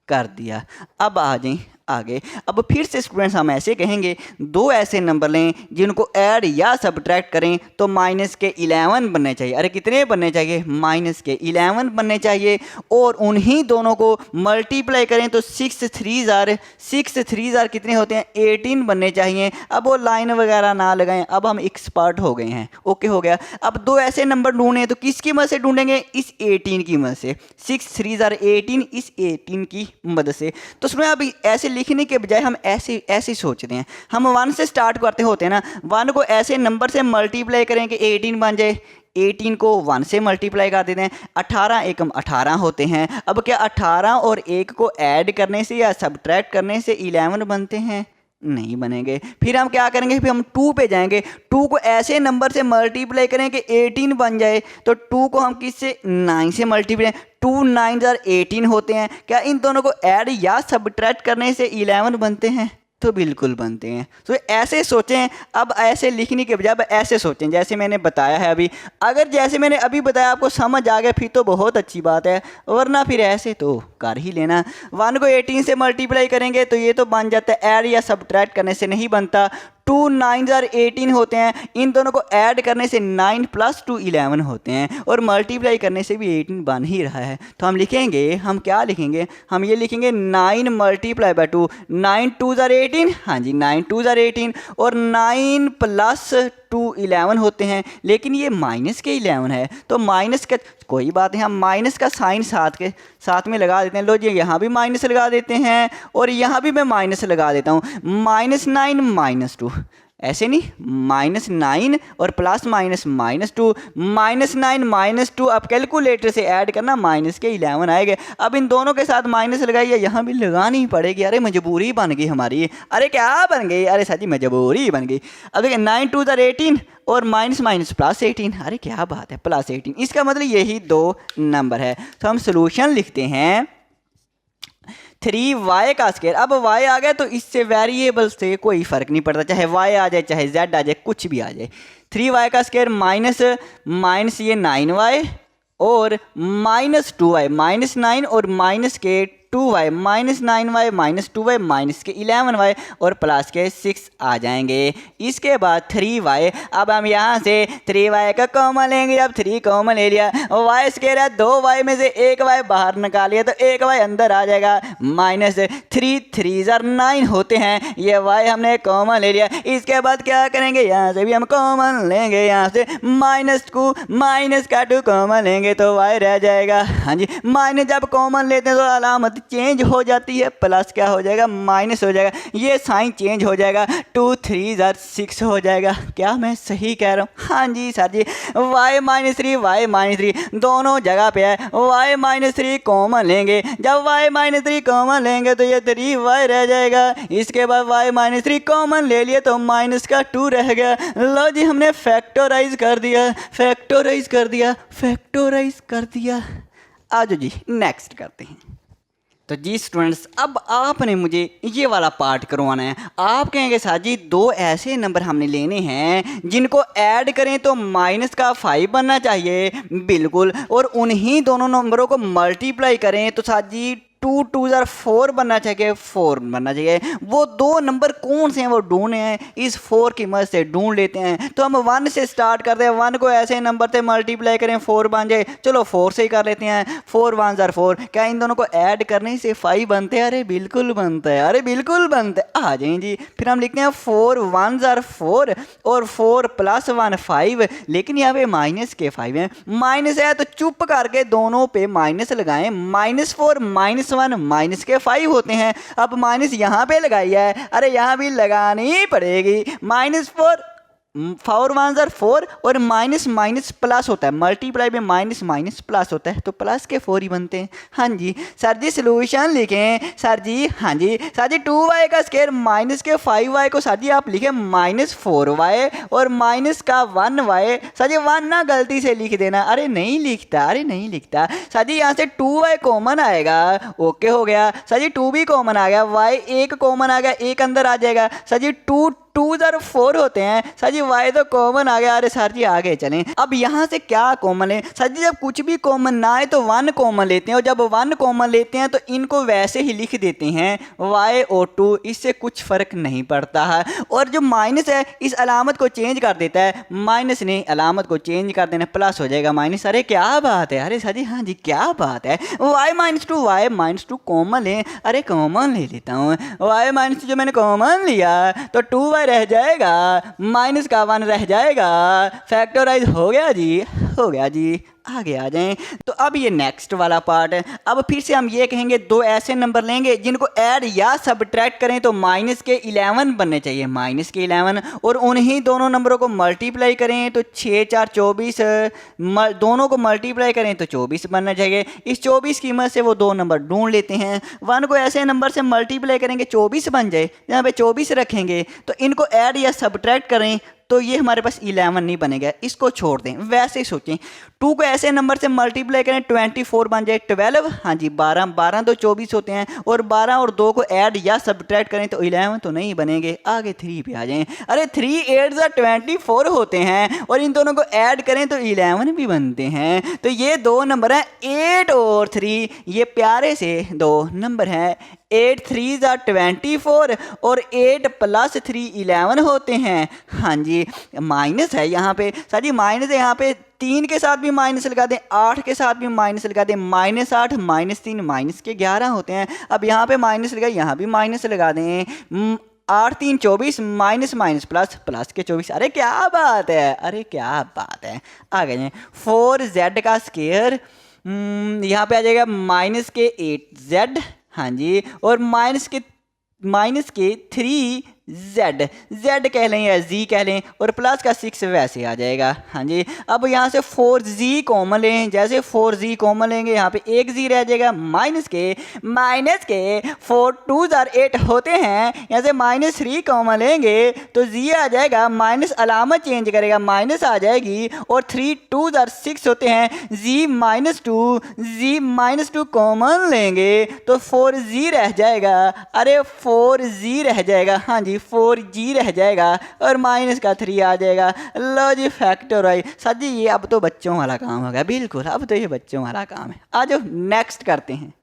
A: कर दिया। अब आ जाए आगे। अब फिर से स्टूडेंट्स हम ऐसे कहेंगे 2 ऐसे नंबर लें जिनको ऐड या सब्ट्रैक्ट करें तो -11 बनने चाहिए। अरे कितने बनने चाहिए? -11 बनने चाहिए। और उन्हीं दोनों को मल्टीप्लाई करें तो 6 3 कितने होते हैं? 18 बनने चाहिए। अब वो लाइन वगैरह ना लगाएं, अब हम एक्सपर्ट हो गए हैं। ओके हो गया। अब 2 ऐसे नंबर ढूंढें तो किसकी मदद से ढूंढेंगे? इस 18 की मदद से। 6 3 18, इस 18 की मदद से। तो सुनो, अब ऐसे लिखने के बजाय हम ऐसे सोचते हैं। हम 1 से स्टार्ट करते होते हैं ना, 1 को ऐसे नंबर से मल्टीप्लाई करें कि 18 बन जाए। 18 को 1 से मल्टीप्लाई कर देते हैं। 18 एकम 18 होते हैं। अब क्या 18 और 1 को ऐड करने से या सब्ट्रैक्ट करने से 11 बनते हैं? नहीं बनेंगे। फिर हम क्या करेंगे? फिर हम 2 पे जाएंगे। 2 को ऐसे नंबर से मल्टीप्लाई करें कि 18 बन जाए। तो 2 को हम किससे? 9 से मल्टीप्लाई। 2 9 18 होते हैं। क्या इन दोनों को ऐड या सब्ट्रैक्ट करने से 11 बनते हैं? तो बिल्कुल बनते हैं। तो ऐसे सोचें। अब ऐसे लिखने के बजाय ऐसे सोचें जैसे मैंने बताया है अभी। अगर जैसे मैंने अभी बताया आपको समझ आ गया फिर तो बहुत अच्छी बात है, वरना फिर ऐसे तो कर ही लेना। 1 को 18 से मल्टीप्लाई करेंगे तो ये तो बन जाता है। ऐड या सब्ट्रैक्ट करने से नहीं बनता। 2 9 18 होते हैं। इन दोनों को ऐड करने से 9 + 2 11 होते हैं। और मल्टीप्लाई करने से भी 18 बन ही रहा है। तो हम लिखेंगे, हम क्या लिखेंगे? हम ये लिखेंगे 9 × 2। 9 2 18, हाँ जी 9 2 18। और 9 + 2 11 होते हैं। लेकिन ये माइनस के 11 है, तो माइनस का कोई बात नहीं, हम माइनस का साइन साथ में लगा देते हैं। लो जी यहाँ भी माइनस लगा देते हैं और यहाँ भी मैं माइनस लगा देता हूँ। -9 -2, ऐसे नहीं, -9 और प्लस -2, -9 -2 अब कैलकुलेटर से ऐड करना, -11 आएगा। अब इन दोनों के साथ माइनस लगाइए, यहाँ भी लगानी ही पड़ेगी। अरे मजबूरी बन गई हमारी, अरे क्या बन गई, अरे सच मजबूरी बन गई। अब देखिए 9 2 18 और माइनस +18, अरे क्या बात है, +18। इसका मतलब यही दो नंबर है। तो हम सोल्यूशन लिखते हैं 3y का स्क्वायर। अब y आ गया तो इससे वेरिएबल से कोई फ़र्क नहीं पड़ता, चाहे y आ जाए चाहे z आ जाए, कुछ भी आ जाए। 3y का स्क्वायर माइनस ये 9y और -2y, -9 और माइनस के 2y, -9y -2y माइनस के 11y और प्लस के 6 आ जाएंगे। इसके बाद 3y, अब हम यहाँ से 3y का कॉमन लेंगे। अब 3 कॉमन ले लिया, y स्क्वायर है, 2y में से 1y बाहर निकालिए तो 1y अंदर आ जाएगा। -3 3 9 होते हैं, ये y हमने कॉमन ले लिया। इसके बाद क्या करेंगे, यहाँ से भी हम कॉमन लेंगे, यहाँ से माइनस का 2 कॉमन लेंगे तो y रह जाएगा। हाँ जी, माइनस जब कॉमन लेते हैं तो अलामत चेंज हो जाती है, प्लस क्या हो जाएगा, माइनस हो जाएगा, ये साइन चेंज हो जाएगा, 2 3 6 हो जाएगा। क्या मैं सही कह रहा हूँ? हाँ जी सर जी, y-3 दोनों जगह पे है, y-3 कॉमन लेंगे। जब y-3 कॉमन लेंगे तो ये 3y रह जाएगा। इसके बाद y-3 कॉमन ले लिए तो माइनस का 2 रह गया। लो जी, हमने फैक्टराइज कर दिया। आ जाओ जी, नेक्स्ट करते हैं। तो जी स्टूडेंट्स, अब आपने मुझे ये वाला पार्ट करवाना है। आप कहेंगे सर जी 2 ऐसे नंबर हमने लेने हैं जिनको ऐड करें तो -5 बनना चाहिए, बिल्कुल, और उन्हीं दोनों नंबरों को मल्टीप्लाई करें तो सर जी 2 2 4 बनना चाहिए, 4 बनना चाहिए। वो 2 नंबर कौन से हैं वो ढूंढने हैं, इस 4 की मदद से ढूंढ लेते हैं। तो हम 1 से स्टार्ट करते हैं, 1 को ऐसे नंबर से मल्टीप्लाई करें 4 बन जाए। चलो 4 से ही कर लेते हैं, 4 1 4। क्या इन दोनों को ऐड करने से 5 बनते हैं? अरे बिल्कुल बनता है, आ जाएं जी। फिर हम लिखते हैं 4 1 4 और 4 + 1 5, लेकिन यहाँ पे माइनस के 5 हैं। माइनस है तो चुप करके दोनों पे माइनस लगाएं, -4 -1 माइनस के 5 होते हैं। अब माइनस यहाँ पे लगाई है, अरे यहाँ भी लगानी पड़ेगी। -4 4 1 4 और माइनस प्लस होता है, मल्टीप्लाई में माइनस प्लस होता है तो प्लस के 4 ही बनते हैं। हाँ जी सर जी, सोल्यूशन लिखें सर जी। हाँ जी सर जी, 2y का स्क्वायर माइनस के 5y को सर जी आप लिखें -4y और माइनस का 1y। सर जी 1 ना गलती से लिख देना, अरे नहीं लिखता। सर जी यहाँ से 2y कॉमन आएगा, ओके हो गया। सर जी 2 भी कॉमन आ गया, y 1 कॉमन आ गया, 1 अंदर आ जाएगा। सर जी 2 2 4 होते हैं, सर जी y तो कॉमन आ गया। अरे सर जी आगे चलें, अब यहाँ से क्या कॉमन है? सर जी जब कुछ भी कॉमन ना आए तो 1 कॉमन लेते हैं, और जब 1 कॉमन लेते हैं तो इनको वैसे ही लिख देते हैं y और 2, इससे कुछ फ़र्क नहीं पड़ता है। और जो माइनस है इस अलामत को चेंज कर देता है, माइनस ने अलामत को चेंज कर देना, प्लस हो जाएगा माइनस। अरे क्या बात है, अरे सर जी हाँ जी क्या बात है। y-2 कॉमन लें, अरे कॉमन ले लेता हूँ। y-2 जो मैंने कॉमन लिया तो 2y रह जाएगा, माइनस का 1 रह जाएगा। फैक्टराइज हो गया जी। आगे आ जाएं। तो अब ये नेक्स्ट वाला पार्ट है। अब फिर से हम ये कहेंगे 2 ऐसे नंबर लेंगे जिनको ऐड या सब्ट्रैक्ट करें तो माइनस के 11 बनने चाहिए, -11, और उन्हीं दोनों नंबरों को मल्टीप्लाई करें तो 6 4 24, दोनों को मल्टीप्लाई करें तो 24 बनना चाहिए। इस 24 की मदद से वो 2 नंबर ढूंढ लेते हैं। 1 को ऐसे नंबर से मल्टीप्लाई करेंगे 24 बन जाए, यहाँ पे 24 रखेंगे, तो इनको ऐड या सब्ट्रैक्ट करें तो ये हमारे पास 11 नहीं बनेगा, इसको छोड़ दें। वैसे ही सोचें, 2 को ऐसे नंबर से मल्टीप्लाई करें 24 बन जाए, 12, हाँ जी 12 तो 24 होते हैं, और 12 और 2 को ऐड या सब्ट्रैक्ट करें तो 11 तो नहीं बनेंगे। आगे 3 पे आ जाएं, अरे 3 8 24 होते हैं, और इन दोनों को ऐड करें तो 11 भी बनते हैं। तो ये 2 नंबर हैं 8 और 3, ये प्यारे से 2 नंबर हैं। 8 3 24 और 8 + 3 11 होते हैं। हाँ जी, माइनस है यहाँ पे, सर जी माइनस है यहाँ पे, 3 के साथ भी माइनस लगा दें, 8 के साथ भी माइनस लगा दें, -8 -3 माइनस के 11 होते हैं। अब यहाँ पे माइनस लगा, यहाँ भी माइनस लगा दें, 8 3 24 माइनस प्लस के 24। अरे क्या बात है, आ गए। 4z का स्क्वायर यहाँ पे आ जाएगा -8z, हाँ जी, और माइनस के 3 जेड, जेड कह लें या जी कह लें, और प्लस का 6 वैसे आ जाएगा। हाँ जी, अब यहाँ से 4z कॉमन लें, जैसे 4z कॉमन लेंगे यहाँ पे एक जी रह जाएगा, माइनस के 4 2 8 होते हैं, यहाँ से -3 कॉमन लेंगे तो जी आ जाएगा, माइनस अलामत चेंज करेगा, माइनस आ जाएगी, और 3 2 6 होते हैं, जी -2 कॉमन लेंगे तो 4z रह जाएगा। अरे 4z रह जाएगा, हाँ जी 4g रह जाएगा, और माइनस का 3 आ जाएगा। लो जी फैक्टराइज। सर जी ये अब तो बच्चों वाला काम हो गया, बिल्कुल अब तो ये बच्चों वाला काम है। आ जाओ नेक्स्ट करते हैं।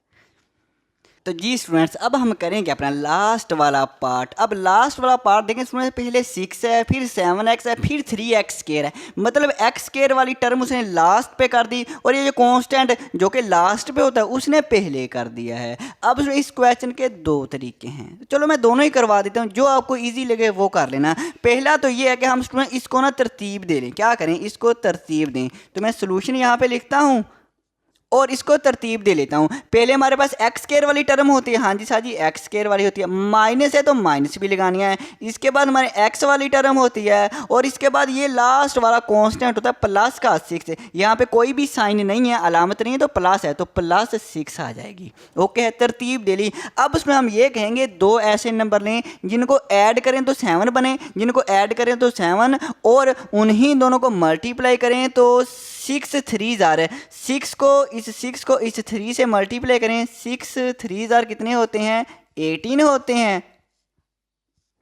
A: तो जी स्टूडेंट्स अब हम करेंगे अपना लास्ट वाला पार्ट। अब लास्ट वाला पार्ट देखें स्टूडेंट्स, पहले 6 है, फिर 7x है, फिर 3x स्क्वायर है, मतलब x स्क्वायर वाली टर्म उसने लास्ट पे कर दी, और ये जो कांस्टेंट जो कि लास्ट पे होता है उसने पहले कर दिया है। अब इस क्वेश्चन के दो तरीके हैं, चलो मैं दोनों ही करवा देता हूँ, जो आपको ईजी लगे वो कर लेना। पहला तो ये है कि हम स्टूडेंट इसको ना तरतीब दे दें, क्या करें इसको तरतीब दें। तो मैं सोल्यूशन यहाँ पे लिखता हूँ और इसको तरतीब दे लेता हूँ। पहले हमारे पास एक्स स्क्वायर वाली टर्म होती है, हाँ जी साहब जी एक्स स्क्वायर वाली होती है, माइनस है तो माइनस भी लगानी है। इसके बाद हमारे एक्स वाली टर्म होती है, और इसके बाद ये लास्ट वाला कांस्टेंट होता है प्लस का 6। यहाँ पे कोई भी साइन नहीं है, अलामत नहीं है, तो प्लस है तो प्लस 6 आ जाएगी। ओके है, तरतीब दे ली। अब उसमें हम ये कहेंगे दो ऐसे नंबर लें जिनको ऐड करें तो 7 बने, जिनको ऐड करें तो 7, और उन्हीं दोनों को मल्टीप्लाई करें तो 6 3 जार, 6 को इस 3 से मल्टीप्लाई करें, 6 3 जार कितने होते हैं 18 होते हैं।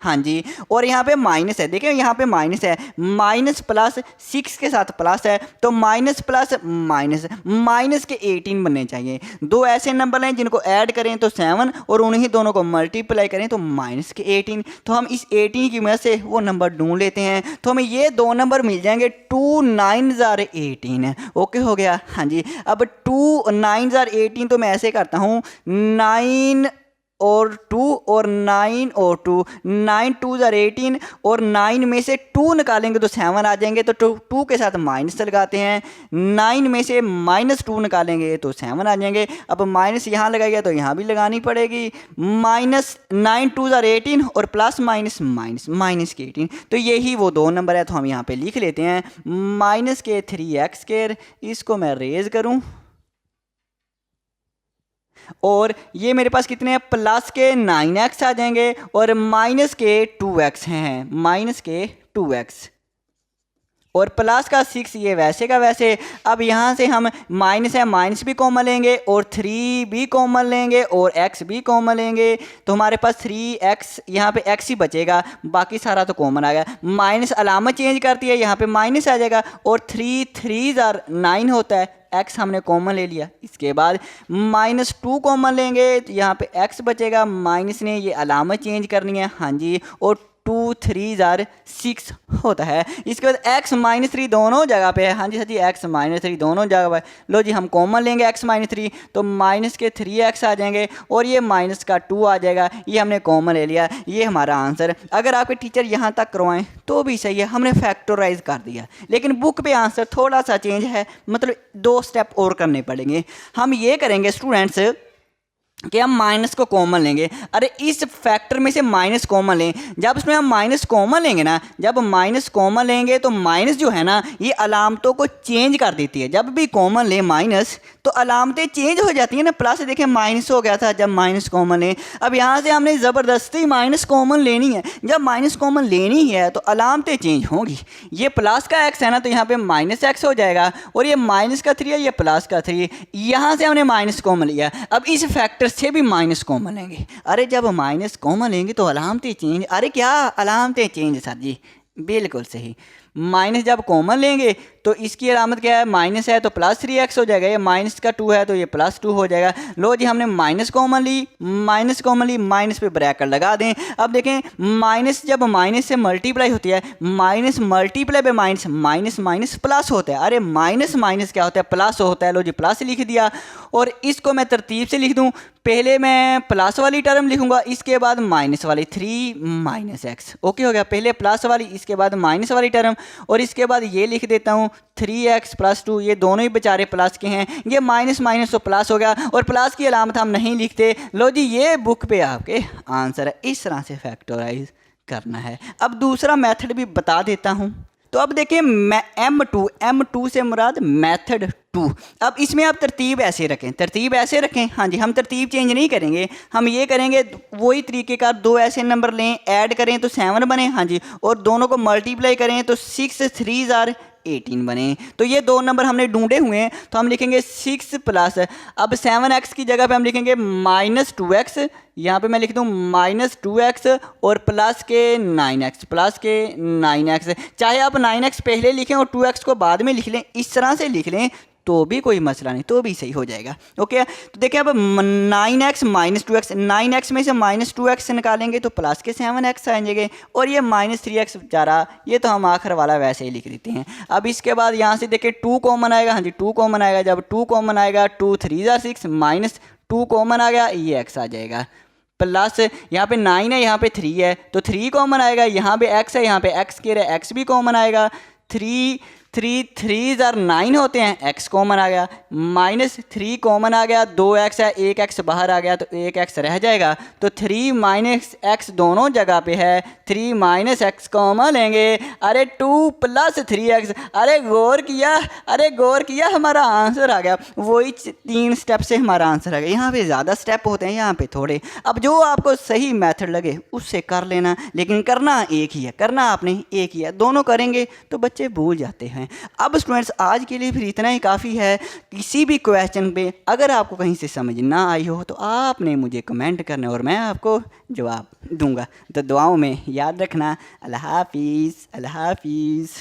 A: हाँ जी, और यहाँ पे माइनस है, देखिए यहाँ पे माइनस है, माइनस प्लस 6 के साथ प्लस है तो माइनस प्लस माइनस के 18 बनने चाहिए। दो ऐसे नंबर हैं जिनको ऐड करें तो 7 और उन्हीं दोनों को मल्टीप्लाई करें तो माइनस के 18। तो हम इस 18 की मदद से वो नंबर ढूंढ लेते हैं, तो हमें ये दो नंबर मिल जाएंगे 2 9 जार 18। ओके हो गया। हाँ जी, अब 2 9 जार 18 तो मैं ऐसे करता हूँ 9 और 2 और 9 और 2, 9 2 जार 18, और 9 में से 2 निकालेंगे तो 7 आ जाएंगे, तो 2 के साथ माइनस लगाते हैं, 9 में से -2 निकालेंगे तो 7 आ जाएंगे। अब माइनस यहाँ लगाइए तो यहाँ भी लगानी पड़ेगी, माइनस 9 2 जार 18 और प्लस माइनस के 18। तो यही वो दो नंबर है, तो हम यहाँ पे लिख लेते हैं माइनस के 3x स्क्वायर, इसको मैं रेज करूँ और ये मेरे पास कितने हैं प्लस के 9x आ जाएंगे, और माइनस के 2x हैं, माइनस के 2x, और प्लस का 6 ये वैसे का वैसे। अब यहाँ से हम माइनस है, माइनस भी कॉमन लेंगे और 3 भी कॉमन लेंगे और x भी कॉमन लेंगे, तो हमारे पास 3x यहाँ पे x ही बचेगा, बाकी सारा तो कॉमन आ गया। माइनस अलामत चेंज करती है, यहाँ पे माइनस आ जाएगा, और 3 3 जार 9 होता है, x हमने कॉमन ले लिया। इसके बाद -2 कॉमन लेंगे तो यहाँ पे x बचेगा, माइनस ने ये अलामत चेंज करनी है, हाँ जी, और 2 3 जार 6 होता है। इसके बाद x -3 दोनों जगह पे है, हाँ जी x -3 दोनों जगह पे। लो जी हम कॉमन लेंगे x -3 तो माइनस के 3x आ जाएंगे, और ये माइनस का 2 आ जाएगा, ये हमने कॉमन ले लिया, ये हमारा आंसर। अगर आपके टीचर यहाँ तक करवाएं तो भी सही है, हमने फैक्टराइज कर दिया, लेकिन बुक पे आंसर थोड़ा सा चेंज है, मतलब 2 स्टेप और करने पड़ेंगे। हम ये करेंगे स्टूडेंट्स कि हम माइनस को कॉमन लेंगे। अरे इस फैक्टर में से माइनस कॉमन लें, जब उसमें हम माइनस कॉमन लेंगे ना, जब माइनस कॉमन लेंगे तो माइनस जो है ना ये अलामतों को चेंज कर देती है। जब भी कॉमन लें माइनस तो अलामतें चेंज हो जाती हैं ना, प्लस देखें माइनस हो गया था जब माइनस कॉमन लें। अब यहाँ से हमने ज़बरदस्ती माइनस कॉमन लेनी है, जब माइनस कॉमन लेनी है तो अलामतें चेंज होंगी। ये प्लस का x है ना तो यहाँ पे -x हो जाएगा, और ये माइनस का 3 है, ये प्लस का 3, यहाँ से हमने माइनस कॉमन लिया। अब इस फैक्टर से भी माइनस कॉमन लेंगे। अरे जब माइनस कॉमन लेंगे तो अलामतें चेंज, अरे क्या अलामतें चेंज सर जी, बिल्कुल सही। माइनस जब कॉमन लेंगे तो इसकी अलामत क्या है, माइनस है तो प्लस 3x हो जाएगा, ये माइनस का 2 है तो ये +2 हो जाएगा। लो जी हमने माइनस कॉमन ली, माइनस पे ब्रैकेट लगा दें। अब देखें माइनस जब माइनस से मल्टीप्लाई होती है, माइनस मल्टीप्लाई पे माइनस प्लस होता है। अरे माइनस क्या होता है, प्लस होता है। लो जी प्लस लिख दिया, और इसको मैं तरतीब से लिख दूँ, पहले मैं प्लस वाली टर्म लिखूंगा, इसके बाद माइनस वाली 3 x। ओके हो गया, पहले प्लस वाली इसके बाद माइनस वाली टर्म, और इसके बाद ये लिख देता हूँ 3x + 2, ये दोनों ही बेचारे प्लस के हैं, ये माइनस तो प्लस हो गया, और प्लस की अलामत हम नहीं लिखते। लो जी ये बुक पे आपके आंसर है। इस तरह से फैक्टराइज करना है। अब दूसरा मेथड भी बता देता हूँ। तो अब देखिए मैं M2 से मुराद मेथड 2। अब इसमें आप तरतीब ऐसे रखें, हाँ जी, हम तरतीब चेंज नहीं करेंगे, हम ये करेंगे वही तरीक़ेकार, दो ऐसे नंबर लें, ऐड करें तो 7 बने, हाँ जी, और दोनों को मल्टीप्लाई करें तो 6 3 आर 18 बने। तो ये दो नंबर हमने ढूंढे हुए हैं, तो हम लिखेंगे 6 प्लस, अब 7x की जगह पे हम लिखेंगे -2x, यहाँ पे मैं लिख दूँ -2x और प्लस के 9x, चाहे आप 9x पहले लिखें और 2x को बाद में लिख लें, इस तरह से लिख लें तो भी कोई मसला नहीं, तो भी सही हो जाएगा। ओके, तो देखिए अब 9x -2x, 9x में से -2x निकालेंगे तो प्लस के 7x आ जाएंगे, और ये -3x बेचारा, ये तो हम आखिर वाला वैसे ही लिख देते हैं। अब इसके बाद यहाँ से देखिए 2 कॉमन आएगा, हाँ जी 2 कॉमन आएगा, जब 2 कॉमन आएगा 2 3 6 -2 कॉमन आ गया, ये x आ जाएगा, प्लस यहाँ पे 9 है, यहाँ पे 3 है, तो 3 कॉमन आएगा, यहाँ पे x है, यहाँ पे x के रहे x भी कॉमन आएगा, 3 3 9 होते हैं, x कॉमन आ गया, -3 कॉमन आ गया, 2x है, 1x बाहर आ गया तो 1x रह जाएगा, तो 3 x दोनों जगह पे है, 3 x कॉमन लेंगे, अरे 2 + 3x, अरे गौर किया, हमारा आंसर आ गया। वही 3 स्टेप से हमारा आंसर आ गया। यहाँ पे ज़्यादा स्टेप होते हैं, यहाँ पे थोड़े। अब जो आपको सही मेथड लगे उससे कर लेना, लेकिन करना एक ही है, दोनों करेंगे तो बच्चे भूल जाते हैं। अब स्टूडेंट्स आज के लिए फिर इतना ही काफ़ी है। किसी भी क्वेश्चन पे अगर आपको कहीं से समझ ना आई हो तो आपने मुझे कमेंट करना और मैं आपको जवाब दूंगा। तो दुआओं में याद रखना। अल्लाह हाफिज़।